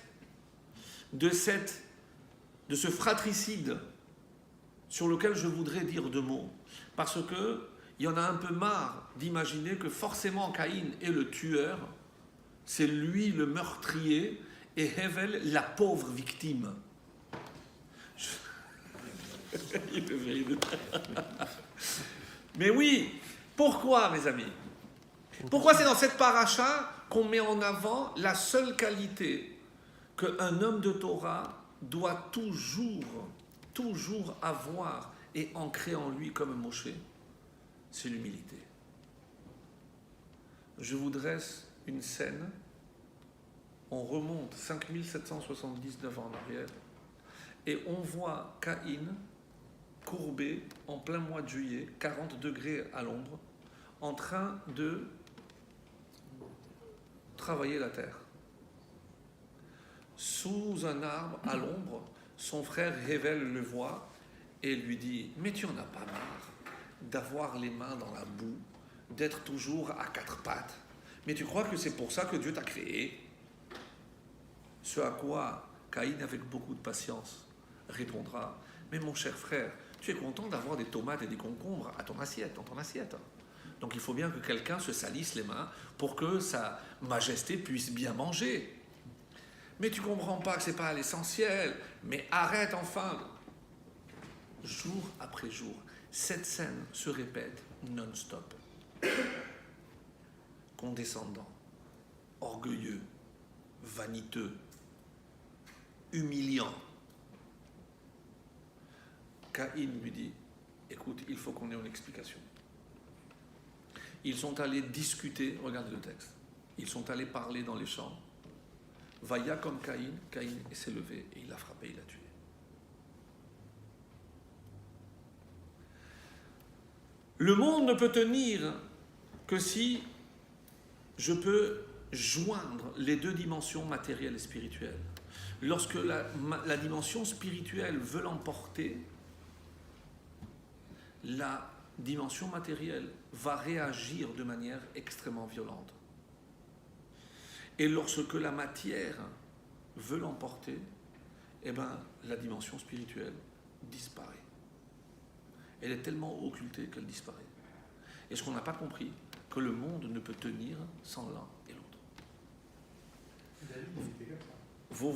de ce fratricide sur lequel je voudrais dire deux mots. Parce que il y en a un peu marre d'imaginer que forcément Caïn est le tueur, c'est lui le meurtrier et Hevel la pauvre victime. Mais oui, pourquoi mes amis? Pourquoi c'est dans cette paracha qu'on met en avant la seule qualité qu'un homme de Torah doit toujours avoir et ancrer en lui comme Moshe? C'est l'humilité. Je vous dresse une scène, on remonte 5779 ans en arrière, et on voit Caïn courbé en plein mois de juillet, 40 degrés à l'ombre, en train de travailler la terre. Sous un arbre, à l'ombre, son frère Hevel le voit et lui dit « Mais tu en as pas marre d'avoir les mains dans la boue, d'être toujours à quatre pattes. Mais tu crois que c'est pour ça que Dieu t'a créé ?» Ce à quoi Caïn, avec beaucoup de patience, répondra « Mais mon cher frère, tu es content d'avoir des tomates et des concombres à ton assiette, dans ton assiette. Donc il faut bien que quelqu'un se salisse les mains pour que sa majesté puisse bien manger. Mais tu comprends pas que c'est pas l'essentiel. Mais arrête enfin. » Jour après jour, cette scène se répète non-stop. Condescendant, orgueilleux, vaniteux, humiliant. Caïn lui dit « Écoute, il faut qu'on ait une explication. » Ils sont allés discuter, regardez le texte, ils sont allés parler dans les champs. Vaïa comme Caïn, Caïn s'est levé et il l'a frappé, il l'a tué. Le monde ne peut tenir que si je peux joindre les deux dimensions matérielles et spirituelles. Lorsque la dimension spirituelle veut l'emporter, la dimension matérielle va réagir de manière extrêmement violente. Et lorsque la matière veut l'emporter, eh ben, la dimension spirituelle disparaît. Elle est tellement occultée qu'elle disparaît. Et ce qu'on n'a pas compris, que le monde ne peut tenir sans l'un et l'autre. Vous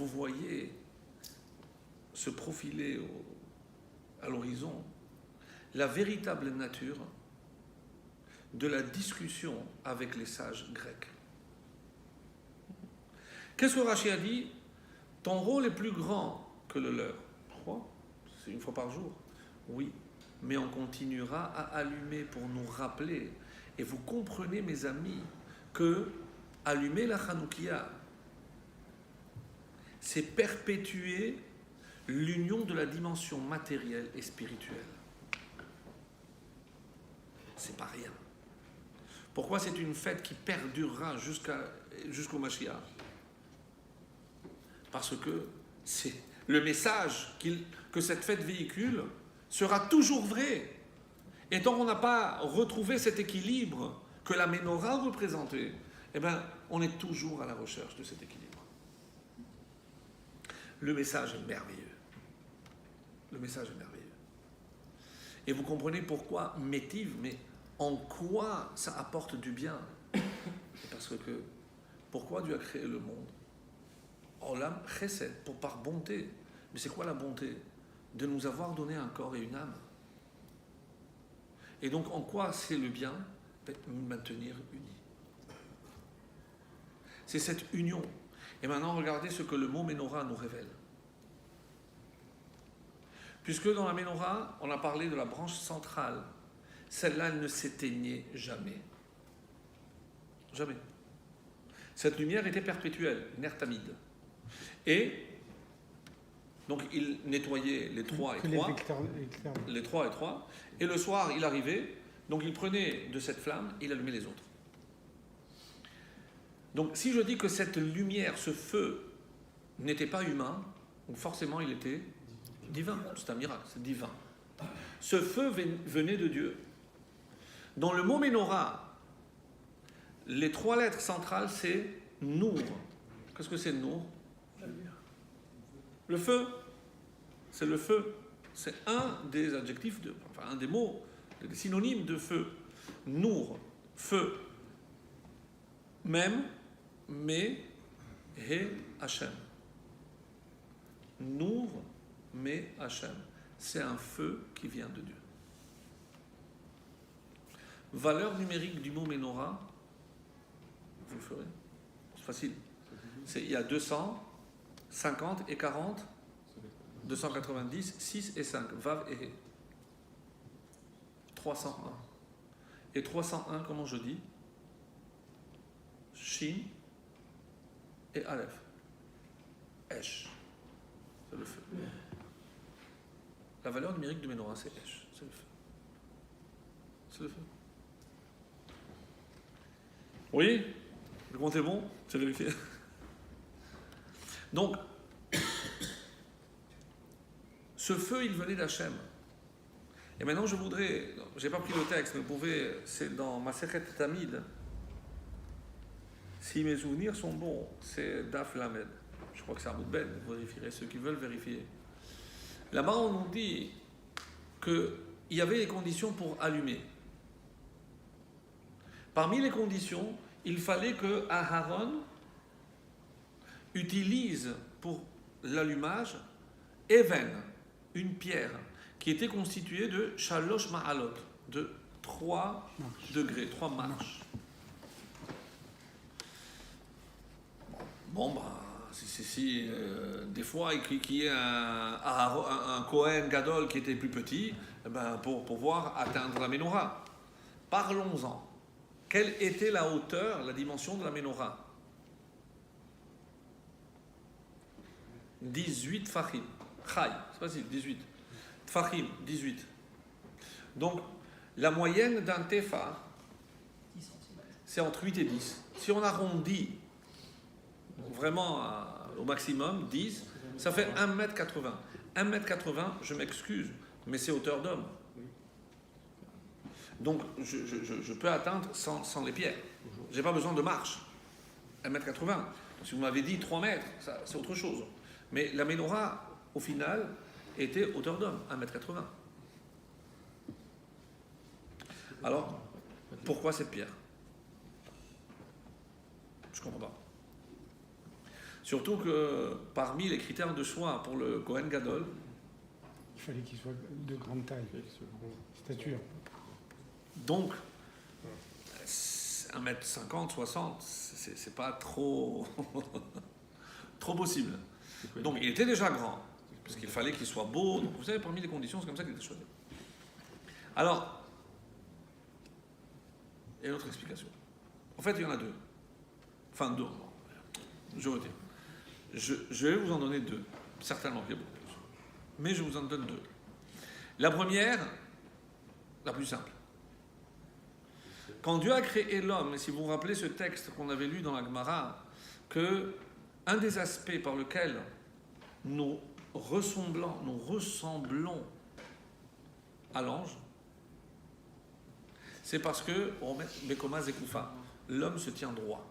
voyez se profiler à l'horizon la véritable nature de la discussion avec les sages grecs. Qu'est-ce que Rashi a dit? Ton rôle est plus grand que le leur. Pourquoi? C'est une fois par jour. Oui, mais on continuera à allumer pour nous rappeler. Et vous comprenez, mes amis, que allumer la Hanoukia, c'est perpétuer l'union de la dimension matérielle et spirituelle. C'est pas rien. Pourquoi c'est une fête qui perdurera jusqu'au Mashiach? Parce que c'est le message que cette fête véhicule sera toujours vrai. Et tant qu'on n'a pas retrouvé cet équilibre que la Ménorah représentait, eh bien, on est toujours à la recherche de cet équilibre. Le message est merveilleux. Le message est merveilleux. Et vous comprenez pourquoi métive, mais en quoi ça apporte du bien? C'est parce que pourquoi Dieu a créé le monde? Olam chesed, par bonté. Mais c'est quoi la bonté? De nous avoir donné un corps et une âme. Et donc en quoi c'est le bien? Maintenir unis. C'est cette union. Et maintenant regardez ce que le mot Ménorah nous révèle. Puisque dans la Ménorah, on a parlé de la branche centrale, celle-là, elle ne s'éteignait jamais. Jamais. Cette lumière était perpétuelle, nertamide. Et donc il nettoyait les trois étroits, les trois étroits, et le soir il arrivait, donc il prenait de cette flamme et il allumait les autres. Donc si je dis que cette lumière, ce feu, n'était pas humain, donc forcément il était divin. C'est un miracle, c'est divin. Ce feu venait de Dieu. Dans le mot Ménorah, les trois lettres centrales, c'est Nour. Qu'est-ce que c'est Nour? Le feu. C'est le feu. C'est un des adjectifs, enfin un des mots, des synonymes de feu. Nour, feu. Même, mais, He, Hachem. Nour, mais, Hachem. C'est un feu qui vient de Dieu. Valeur numérique du mot Ménorah, vous le ferez. C'est facile. Il y a 200, 50 et 40, 290, 6 et 5, Vav et He. 301. Et 301, comment je dis? Shin et Aleph. Esh. C'est le feu. La valeur numérique du Ménorah, c'est Esh. C'est le feu. C'est le feu. Oui? Le compte est bon? C'est vérifié. Donc, ce feu, il venait d'Hachem. Et maintenant, je voudrais, je n'ai pas pris le texte, mais vous pouvez, c'est dans Masechet Tamid. Si mes souvenirs sont bons, c'est Daf Lamed. Je crois que c'est Amoud Ben, vous vérifierez, ceux qui veulent vérifier. Là-bas, on nous dit qu'il y avait des conditions pour allumer. Parmi les conditions, il fallait que Aharon utilise pour l'allumage Even, une pierre, qui était constituée de Shalosh Ma'alot, de 3 degrés, 3 marches. Bon, si des fois qu'il y ait un Kohen Gadol qui était plus petit, pour pouvoir atteindre la Ménorah. Parlons-en. Quelle était la hauteur, la dimension de la Ménorah? 18 Fahim. Chai, c'est facile, 18. Tfahim, 18. Donc, la moyenne d'un Tefa, c'est entre 8 et 10. Si on arrondit vraiment au maximum, 10, ça fait 1m80. 1m80, je m'excuse, mais c'est hauteur d'homme. Donc, je peux atteindre sans les pierres. Je n'ai pas besoin de marche. 1m80. Si vous m'avez dit 3 mètres, ça, c'est autre chose. Mais la Ménorah, au final, était hauteur d'homme, 1m80. Alors, pourquoi cette pierre? Je ne comprends pas. Surtout que parmi les critères de choix pour le Kohen Gadol, il fallait qu'il soit de grande taille, stature. Donc, 1m50, 60, c'est pas trop, trop possible. Donc, il était déjà grand, parce qu'il fallait qu'il soit beau. Donc, vous savez, parmi les conditions, c'est comme ça qu'il était choisi. Alors, il y a une autre explication. En fait, il y en a deux. Enfin, deux. Je retire. Je vais vous en donner deux. Certainement qu'il y a beaucoup plus. Mais je vous en donne deux. La première, la plus simple. Quand Dieu a créé l'homme, et si vous vous rappelez ce texte qu'on avait lu dans la Gemara, que un des aspects par lequel nous ressemblons à l'ange, c'est parce que l'homme se tient droit.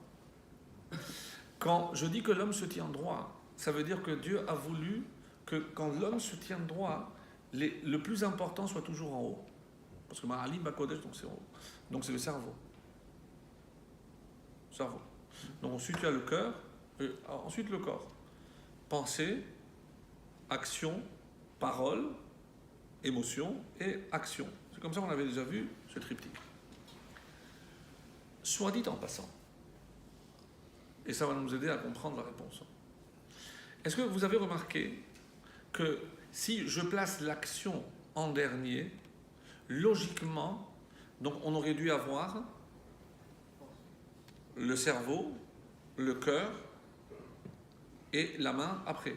Quand je dis que l'homme se tient droit, ça veut dire que Dieu a voulu que quand l'homme se tient droit, le plus important soit toujours en haut. Parce que Ma'alim Bakodesh, donc c'est en haut. Donc c'est le cerveau. Cerveau. Donc ensuite il y a le cœur, et ensuite le corps. Pensée, action, parole, émotion et action. C'est comme ça qu'on avait déjà vu ce triptyque. Soit dit en passant, et ça va nous aider à comprendre la réponse. Est-ce que vous avez remarqué que si je place l'action en dernier, logiquement, Donc on aurait dû avoir le cerveau, le cœur et la main après.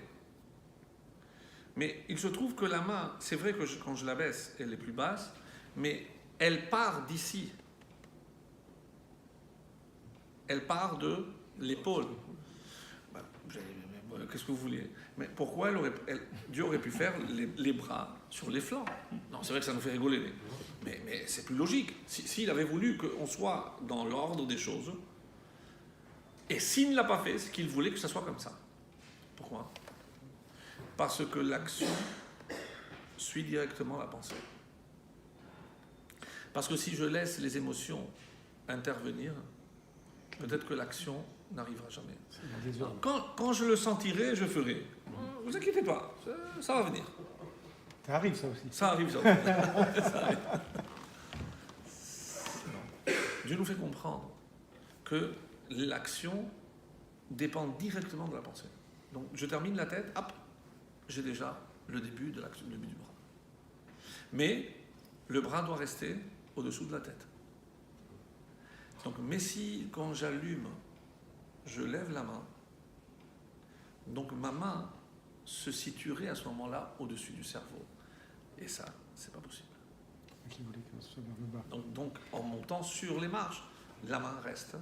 Mais il se trouve que la main, c'est vrai que quand je la baisse, elle est plus basse, mais elle part d'ici. Elle part de l'épaule. Ben, qu'est-ce que vous voulez? Mais pourquoi Dieu aurait pu faire les bras sur les flancs? Non, c'est vrai que ça nous fait rigoler, mais c'est plus logique. S'il avait voulu qu'on soit dans l'ordre des choses, et s'il ne l'a pas fait, c'est qu'il voulait que ça soit comme ça. Pourquoi? Parce que l'action suit directement la pensée. Parce que si je laisse les émotions intervenir, peut-être que l'action n'arrivera jamais. Quand je le sentirai, je ferai. Ne vous inquiétez pas, ça va venir. Ça arrive, ça aussi. Ça arrive, ça aussi. Ça arrive. Dieu nous fait comprendre que l'action dépend directement de la pensée. Donc, je termine la tête, hop, j'ai déjà le début de l'action, le début du bras. Mais le bras doit rester au-dessous de la tête. Donc, mais si, quand j'allume, je lève la main, donc ma main se situerait à ce moment-là au-dessus du cerveau. Et ça, c'est pas possible. Donc, en montant sur les marches, la main reste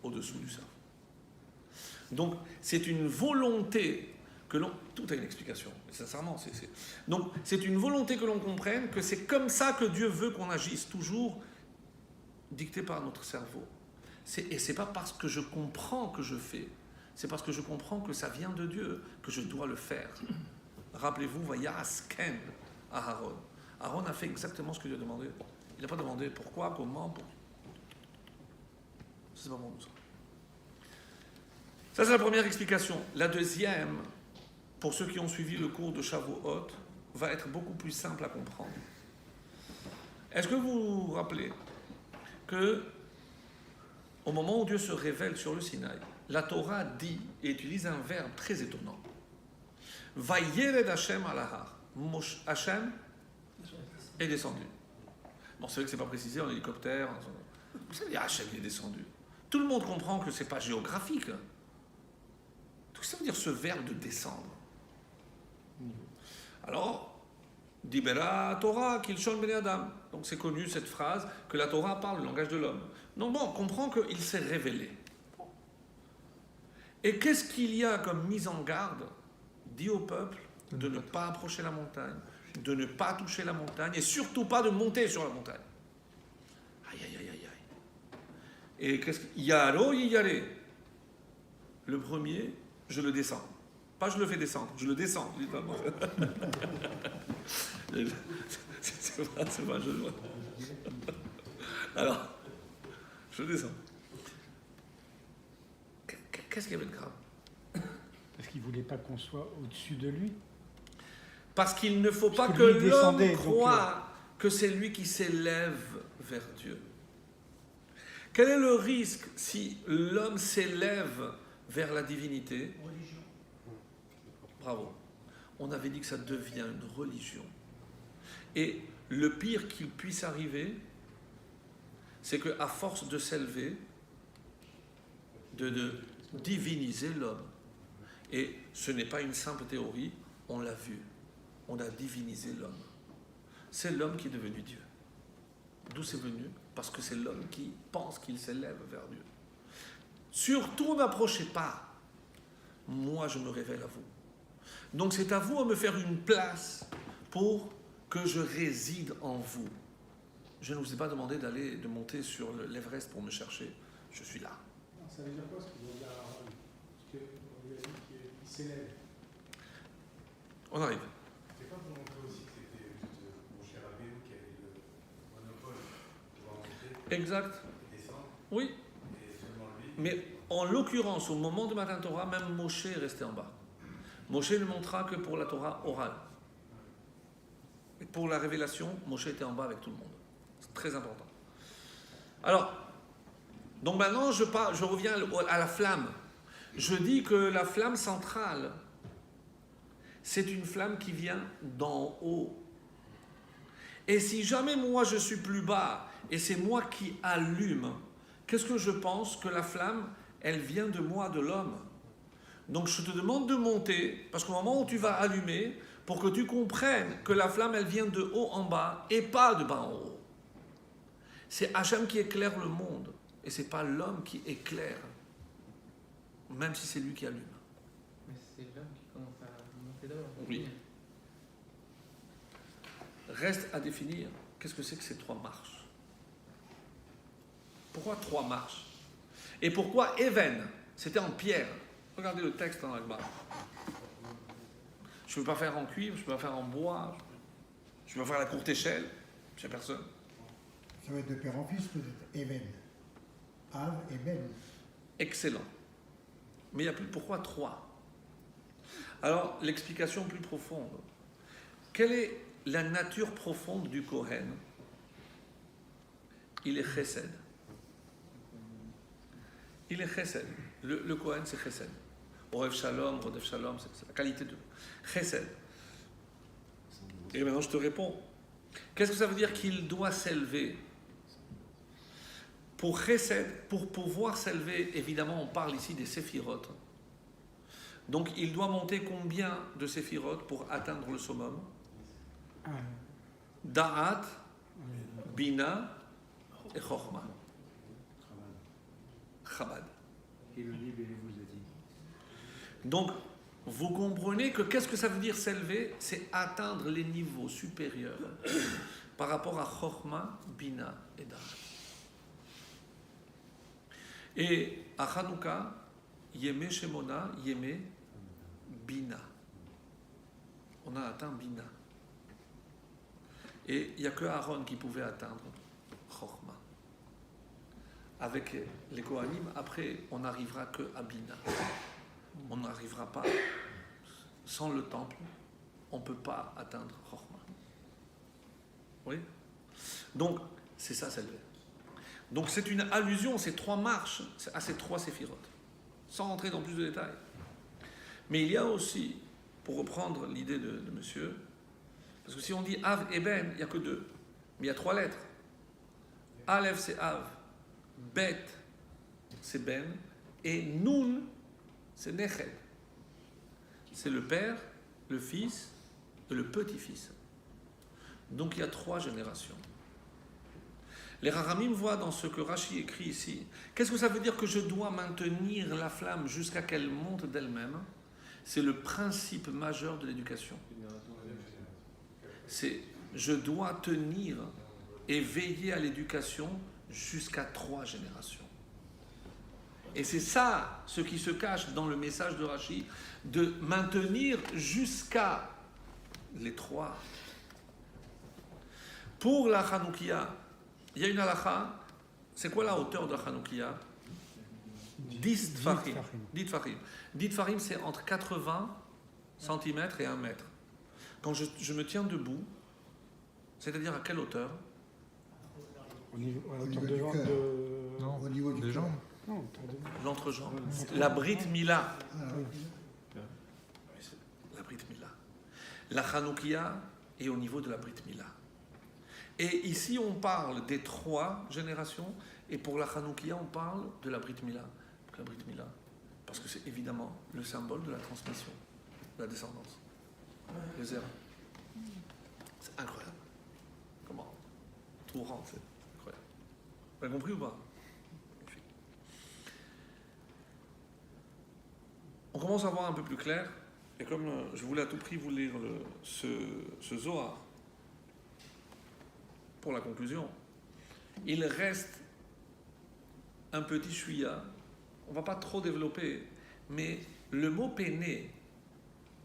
au-dessous du cerveau. Donc, c'est une volonté que l'on... Tout a une explication, sincèrement. Donc, c'est une volonté que l'on comprenne que c'est comme ça que Dieu veut qu'on agisse, toujours dicté par notre cerveau. Et c'est pas parce que je comprends que je fais, c'est parce que je comprends que ça vient de Dieu, que je dois le faire. Rappelez-vous, Vayasken à Aaron. Aaron a fait exactement ce que Dieu a demandé. Il n'a pas demandé pourquoi, comment, c'est pas bon ça. Ça, c'est la première explication. La deuxième, pour ceux qui ont suivi le cours de Shavuot, va être beaucoup plus simple à comprendre. Est-ce que vous vous rappelez que au moment où Dieu se révèle sur le Sinaï, la Torah dit et utilise un verbe très étonnant. Vayered Hashem alahar. Hashem est descendu. Bon, c'est vrai que c'est pas précisé en hélicoptère. Vous savez, Hashem est descendu. Tout le monde comprend que c'est pas géographique. Qu'est-ce que ça veut dire ce verbe de descendre? Alors, Dibera Torah Kilshon Bnei Adam. Donc c'est connu cette phrase que la Torah parle le langage de l'homme. Donc bon, on comprend qu'il s'est révélé. Et qu'est-ce qu'il y a comme mise en garde? Dit au peuple de ne pas approcher la montagne, de ne pas toucher la montagne et surtout pas de monter sur la montagne. Aïe, aïe, aïe, aïe, aïe. Et qu'est-ce qu'il y a? Le premier, je le descends. Pas je le fais descendre, je le descends. C'est pas, je le vois. Alors, je descends. Qu'est-ce qu'il y avait de grave? Parce qu'il ne voulait pas qu'on soit au-dessus de lui. Parce qu'il ne faut pas que l'homme croie que c'est lui qui s'élève vers Dieu. Quel est le risque si l'homme s'élève vers la divinité? Religion. Bravo. On avait dit que ça devient une religion. Et le pire qui puisse arriver, c'est qu'à force de s'élever, de diviniser l'homme. Et ce n'est pas une simple théorie, on l'a vu. On a divinisé l'homme. C'est l'homme qui est devenu Dieu. D'où c'est venu? Parce que c'est l'homme qui pense qu'il s'élève vers Dieu. Surtout n'approchez pas. Moi, je me révèle à vous. Donc c'est à vous à me faire une place pour que je réside en vous. Je ne vous ai pas demandé de monter sur l'Everest pour me chercher. Je suis là. Ça veut dire quoi ce qu'il veut dire à Aaron? Parce qu'on lui a dit qu'il s'élève. On arrive. C'est pas pour montrer aussi que c'était juste mon cher Abbé qui avait le monopole de pouvoir monter Exact. et descendre, Oui. et seulement lui. Mais en l'occurrence, au moment de Matan Torah, même Moshe est resté en bas. Moshe ne montra que pour la Torah orale. Et pour la révélation, Moshe était en bas avec tout le monde. C'est très important. Alors, donc maintenant, je reviens à la flamme. Je dis que la flamme centrale, c'est une flamme qui vient d'en haut. Et si jamais moi je suis plus bas et c'est moi qui allume, qu'est-ce que je pense? Que la flamme, elle vient de moi, de l'homme. Donc je te demande de monter, parce qu'au moment où tu vas allumer, pour que tu comprennes que la flamme, elle vient de haut en bas et pas de bas en haut. C'est Hachem qui éclaire le monde, et c'est pas l'homme qui éclaire, même si c'est lui qui allume. Mais c'est l'homme qui commence à monter d'abord. Oui. Reste à définir, qu'est-ce que c'est que ces 3 marches? Pourquoi 3 marches? Et pourquoi Even? C'était en pierre. Regardez le texte en Agma. Je ne veux pas faire en cuivre, je ne veux pas faire en bois, je ne veux pas faire à la courte échelle, chez personne. Ça va être de père en fils peut-être. Even. Av et Ben. Excellent. Mais il y a plus. Pourquoi 3? Alors, l'explication plus profonde. Quelle est la nature profonde du Kohen? Il est chesed. Il est chesed. Le Kohen, c'est chesed. Orev Shalom, Rodef Shalom, c'est la qualité de chesed. Et maintenant, je te réponds. Qu'est-ce que ça veut dire qu'il doit s'élever? Pour chesed, pour pouvoir s'élever, évidemment, on parle ici des séphirotes. Donc, il doit monter combien de séphirotes pour atteindre le summum? Da'at, Bina et Chochma. Chabad. Et le livre, vous a dit. Donc, vous comprenez que qu'est-ce que ça veut dire s'élever? C'est atteindre les niveaux supérieurs par rapport à Chochma, Bina et Da'at. Et à Hanouka, Yemé Shemona, Yemé Bina. On a atteint Bina. Et il n'y a que Aaron qui pouvait atteindre Chochma. Avec les Kohanim, après, on n'arrivera que à Bina. On n'arrivera pas. Sans le temple, on ne peut pas atteindre Chochma. Oui? Donc, c'est ça, c'est le. Donc, c'est une allusion, ces 3 marches, à ces 3 séphirotes. Sans rentrer dans plus de détails. Mais il y a aussi, pour reprendre l'idée de monsieur, parce que si on dit Av et Ben, il n'y a que 2. Mais il y a 3 lettres. Aleph, c'est Av. Bet, c'est Ben. Et Nun, c'est Neched. C'est le père, le fils et le petit-fils. Donc il y a 3 générations. Les Rahamim voient dans ce que Rashi écrit ici, qu'est-ce que ça veut dire que je dois maintenir la flamme jusqu'à qu'elle monte d'elle-même? C'est le principe majeur de l'éducation. C'est je dois tenir et veiller à l'éducation jusqu'à 3 générations. Et c'est ça ce qui se cache dans le message de Rashi, de maintenir jusqu'à les 3. Pour la Hanoukia, il y a une halakha, c'est quoi la hauteur de la Hanoukia? 10 tfachim. 10 tfachim. 10 tfachim, c'est entre 80 cm et 1 mètre. Quand je me tiens debout, c'est-à-dire à quelle hauteur? Au niveau du de cœur. Non, Au niveau du des cœur. jambes. Non, autour de... L'entrejambe. La Brit Mila. Ah, La Brit Mila. La Hanoukia est au niveau de la Brit Mila. Et ici, on parle des 3 générations, et pour la Hanoukia, on parle de la Brit Mila. La Brit Mila, parce que c'est évidemment le symbole de la transmission, de la descendance. Les airs. C'est incroyable. Comment tout rentre, c'est incroyable. Vous avez compris ou pas? On commence à voir un peu plus clair, et comme je voulais à tout prix vous lire ce Zohar, pour la conclusion, il reste un petit chouïa, on ne va pas trop développer, mais le mot péné,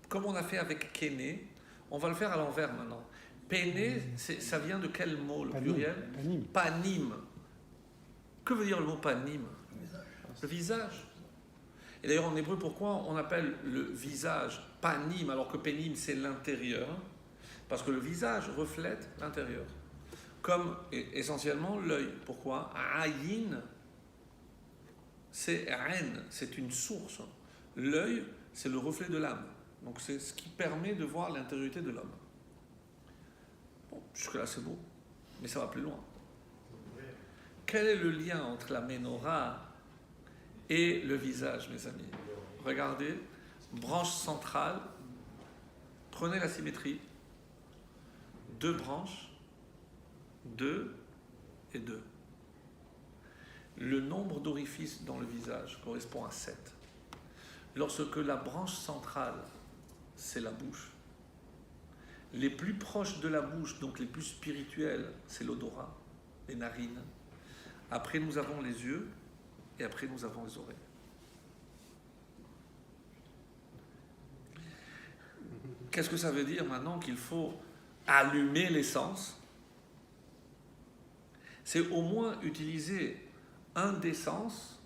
comme on a fait avec kéné, on va le faire à l'envers maintenant. Péné, ça vient de quel mot, le pluriel? Panim. Panim. Que veut dire le mot panim? Le visage. Et d'ailleurs en hébreu, pourquoi on appelle le visage panim alors que pénim c'est l'intérieur? Parce que le visage reflète l'intérieur. Comme essentiellement l'œil. Pourquoi? Ayin, c'est Ain, c'est une source. L'œil, c'est le reflet de l'âme. Donc c'est ce qui permet de voir l'intériorité de l'homme. Bon, jusque-là c'est beau, mais ça va plus loin. quel est le lien entre la menorah et le visage, mes amis? Regardez, branche centrale, prenez la symétrie, 2 branches, 2 et 2. Le nombre d'orifices dans le visage correspond à 7. Lorsque la branche centrale, c'est la bouche, les plus proches de la bouche, donc les plus spirituels, c'est l'odorat, les narines. Après, nous avons les yeux et après, nous avons les oreilles. Qu'est-ce que ça veut dire maintenant qu'il faut allumer les sens? C'est au moins utiliser un des sens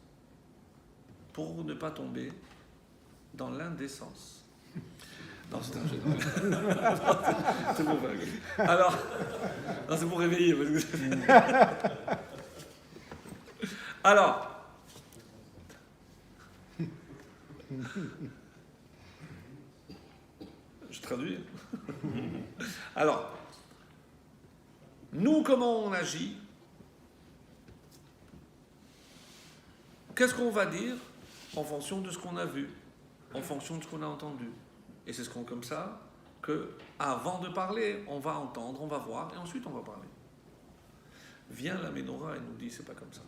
pour ne pas tomber dans l'indécence. Non, c'est un jeu. C'est pour faire. Alors, non, c'est pour réveiller. Alors, je traduis. Alors, nous, comment on agit? Qu'est-ce qu'on va dire en fonction de ce qu'on a vu, en fonction de ce qu'on a entendu? Et c'est comme ça que, avant de parler, on va entendre, on va voir, et ensuite on va parler. Vient la menorah et nous dit c'est pas comme ça.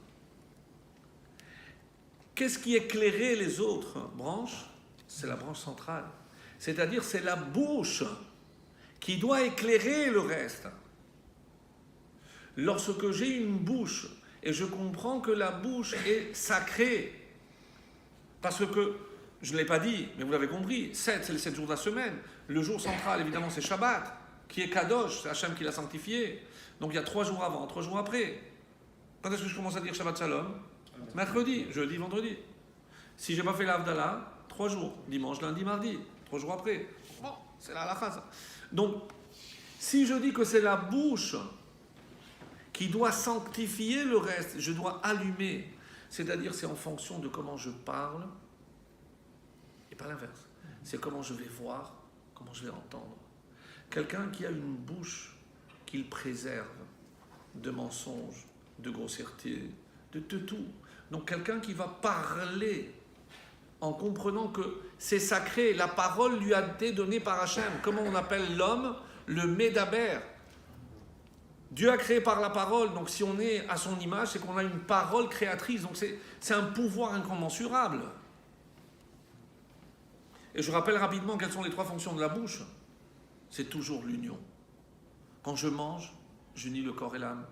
Qu'est-ce qui éclairait les autres branches? C'est la branche centrale. C'est-à-dire c'est la bouche qui doit éclairer le reste. Lorsque j'ai une bouche et je comprends que la bouche est sacrée, parce que, je ne l'ai pas dit, mais vous l'avez compris, 7, c'est les 7 jours de la semaine. Le jour central, évidemment, c'est Shabbat, qui est Kadosh, c'est Hachem qui l'a sanctifié. Donc il y a 3 jours avant, 3 jours après. Quand est-ce que je commence à dire Shabbat Shalom? Mercredi, jeudi, vendredi. Si je n'ai pas fait l'Avdallah, 3 jours. Dimanche, lundi, mardi. 3 jours après. Bon, c'est la halakha, ça. Donc, si je dis que c'est la bouche qui doit sanctifier le reste, je dois allumer. C'est-à-dire, c'est en fonction de comment je parle, et pas l'inverse. C'est comment je vais voir, comment je vais entendre. Quelqu'un qui a une bouche qu'il préserve de mensonges, de grossièreté, de tout. Donc, quelqu'un qui va parler en comprenant que c'est sacré, la parole lui a été donnée par Hachem. Comment on appelle l'homme? Le Médaber. Dieu a créé par la parole, donc si on est à son image, c'est qu'on a une parole créatrice, donc c'est un pouvoir incommensurable. Et je rappelle rapidement quelles sont les 3 fonctions de la bouche. C'est toujours l'union. Quand je mange, j'unis le corps et l'âme.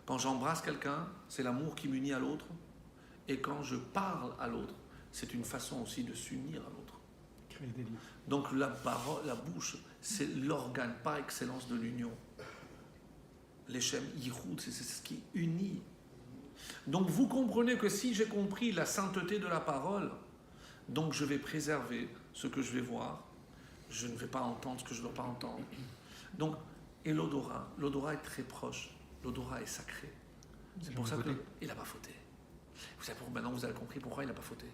Quand j'embrasse quelqu'un, c'est l'amour qui m'unit à l'autre. Et quand je parle à l'autre, c'est une façon aussi de s'unir à l'autre. Créer des liens. Donc la bouche, c'est l'organe par excellence de l'union. L'échem, yichoud, c'est ce qui unit. Donc vous comprenez que si j'ai compris la sainteté de la parole, donc je vais préserver ce que je vais voir, je ne vais pas entendre ce que je ne dois pas entendre. Donc, et l'odorat est très proche, l'odorat est sacré. C'est pour ça qu'il n'a pas fauté. Vous savez, maintenant vous avez compris pourquoi il n'a pas fauté.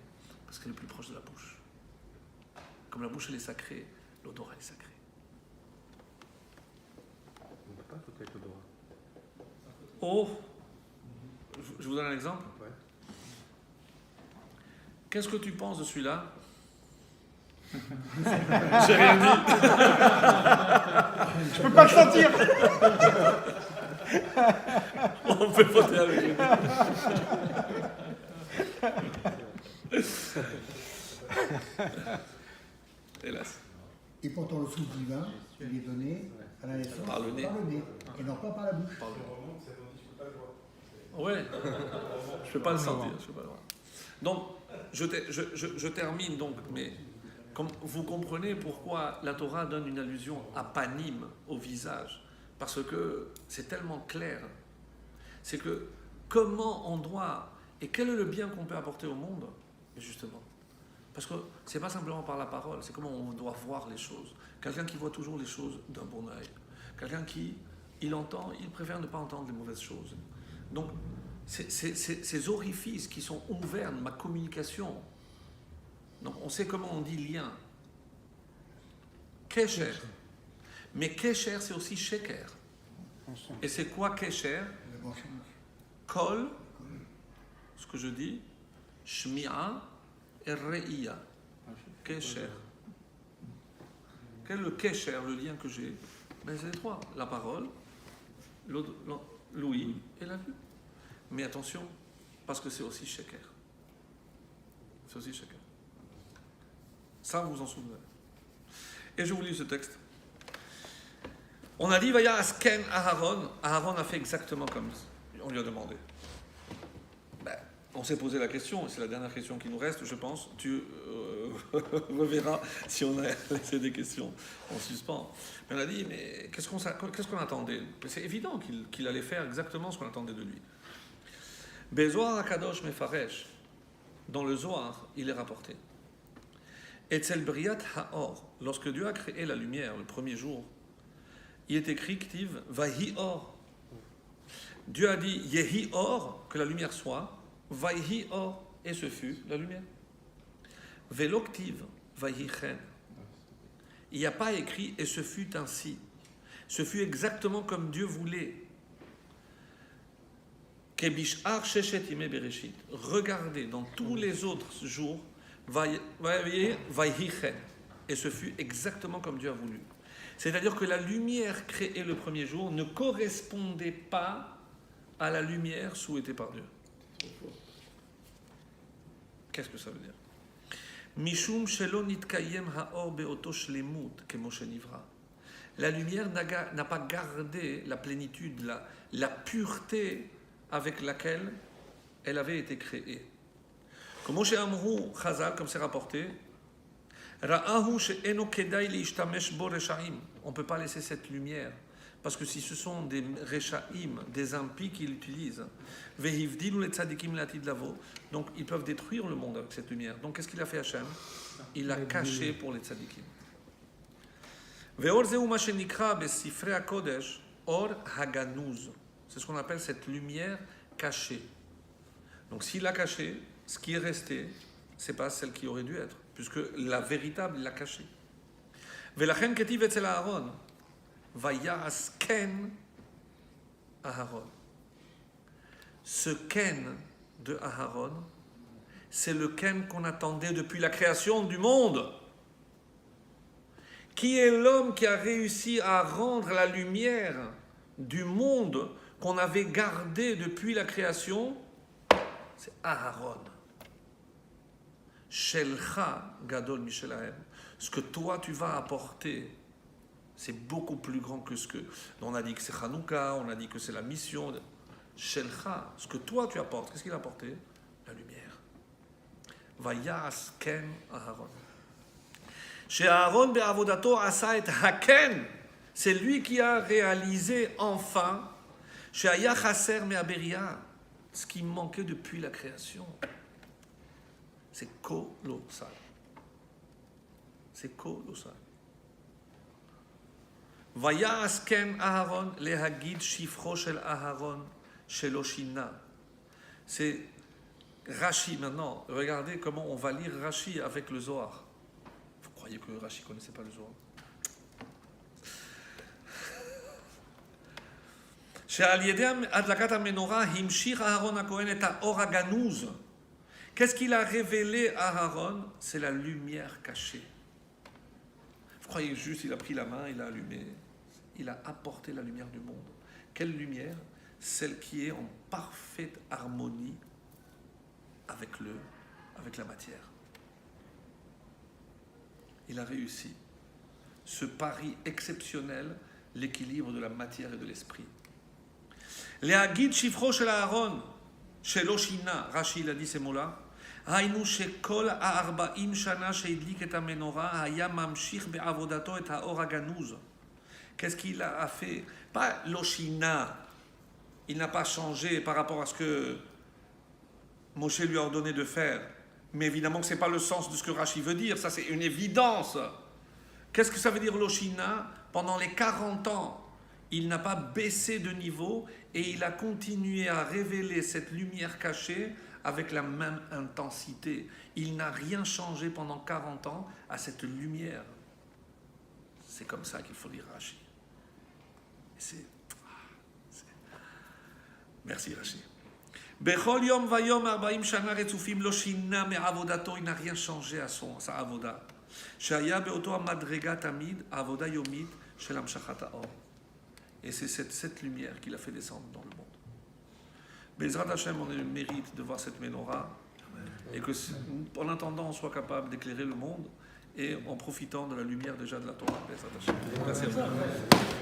Parce qu'il est plus proche de la bouche. Comme la bouche elle est sacrée, l'odorat est sacré. On ne peut pas fauter avec l'odorat. Oh, je vous donne un exemple. Ouais. Qu'est-ce que tu penses de celui-là? J'ai rien dit. Je peux pas le sentir. On peut voter avec lui. Hélas. Et pourtant, le souffle divin, il est donné à la naissance Par le nez. et non pas par la bouche. Ouais. Je ne peux pas le sentir. Je peux pas le voir. Donc, je termine donc, mais comme vous comprenez pourquoi la Torah donne une allusion à panim, au visage, parce que c'est tellement clair. C'est que comment on doit, et quel est le bien qu'on peut apporter au monde, justement. Parce que c'est pas simplement par la parole, c'est comment on doit voir les choses. Quelqu'un qui voit toujours les choses d'un bon œil. Quelqu'un qui, il entend, il préfère ne pas entendre les mauvaises choses. Donc, ces orifices qui sont ouverts, ma communication. Donc, on sait comment on dit lien. Kesher. Mais Kesher, c'est aussi Sheker. Et c'est quoi Kesher? Kol, ce que je dis, Shmi'a et Re'iya. Kesher. Quel est le Kesher, le lien que j'ai? Ben, c'est les trois. La parole, l'ouïe et la vue. Mais attention, parce que c'est aussi Sheker. C'est aussi Sheker. Ça, vous vous en souvenez. Et je vous lis ce texte. On a dit, Vaya Asken Aharon. Aharon a fait exactement comme on lui a demandé. Ben, on s'est posé la question, et c'est la dernière question qui nous reste, je pense. Tu reverras si on a laissé des questions en suspens. Mais on a dit, mais qu'est-ce qu'on attendait? C'est évident qu'il allait faire exactement ce qu'on attendait de lui. Bezoar Akadosh Mefaresh, dans le Zohar, il est rapporté. Etzel Briat Haor, lorsque Dieu a créé la lumière le premier jour, il est écrit Ktiv Vahi Or. Dieu a dit Yehi Or, que la lumière soit, Vahi Or, et ce fut la lumière. Veloktiv Vahi Chen. Il n'y a pas écrit et ce fut ainsi. Ce fut exactement comme Dieu voulait. Kebishar Sheshet Yimei Bereshit. Regardez dans tous les autres jours, Vahi Chen. Et ce fut exactement comme Dieu a voulu. C'est-à-dire que la lumière créée le premier jour ne correspondait pas à la lumière souhaitée par Dieu. Qu'est-ce que ça veut dire? Mishum shelo nitkayem haor beoto shlemut kemo shenivra. La lumière n'a pas gardé la plénitude, la pureté avec laquelle elle avait été créée. Comme Moshe Amrou Chazal, comme c'est rapporté, on ne peut pas laisser cette lumière, parce que si ce sont des Rechaim, des impies qui l'utilisent, donc ils peuvent détruire le monde avec cette lumière. Donc qu'est-ce qu'il a fait Hachem? Il l'a caché pour les tzadikim. C'est ce qu'on appelle cette lumière cachée. Donc s'il l'a cachée, ce qui est resté, ce n'est pas celle qui aurait dû être, puisque la véritable, il l'a cachée. Velachen ketiv etzel Aaron, vayas ken Aharon. Ce ken de Aharon, c'est le ken qu'on attendait depuis la création du monde. Qui est l'homme qui a réussi à rendre la lumière du monde qu'on avait gardé depuis la création? C'est Aharon. Shelcha gadol mishelahem. Ce que toi tu vas apporter, c'est beaucoup plus grand que ce que. On a dit que c'est Hanouka, on a dit que c'est la mission. Shelcha, ce que toi tu apportes, qu'est-ce qu'il a apporté? La lumière. Vayas ken Aharon. Chez Aaron be'avodato asa et haken. C'est lui qui a réalisé enfin. Chez Aya chaser me'aberia. Ce qui manquait depuis la création. C'est colossal. C'est colossal. Vayas ken Aharon lehagid shifro shel Aharon sheloshina. C'est Rashi maintenant. Regardez comment on va lire Rashi avec le Zohar. Vous croyez que Rashi ne connaissait pas le Zohar? Qu'est-ce qu'il a révélé à Aaron? C'est la lumière cachée. Vous croyez juste qu'il a pris la main, il a allumé? Il a apporté la lumière du monde. Quelle lumière? Celle qui est en parfaite harmonie avec la matière. Il a réussi ce pari exceptionnel, l'équilibre de la matière et de l'esprit. Léagid Shifro shel Aaron, shelo shina, Rashi il a dit ces mots-là. Hainu shekol ha'arba'im shana sheidlik et hamenora haya mamshich be'avodato et ha'or haganuz. Qu'est-ce qu'il a fait? Pas l'oshina. Il n'a pas changé par rapport à ce que Moshe lui a ordonné de faire. Mais évidemment que ce n'est pas le sens de ce que Rashi veut dire. Ça, c'est une évidence. Qu'est-ce que ça veut dire l'oshina? Pendant les 40 ans, il n'a pas baissé de niveau et il a continué à révéler cette lumière cachée avec la même intensité. Il n'a rien changé pendant 40 ans à cette lumière. C'est comme ça qu'il faut lire Rashi. Merci Rashi. Bechol yom vayom 40 shana retzufim lo shina me'avodato, il n'a rien changé à sa avoda. Shaya beoto madrega tamid avoda yomit shel amshachat haor. Et c'est cette lumière qu'il a fait descendre dans le monde. Bezrat Hashem, on a le mérite de voir cette menorah et que, en attendant, on soit capable d'éclairer le monde et en profitant de la lumière déjà de la Torah. Bezrat Hashem. Merci à vous.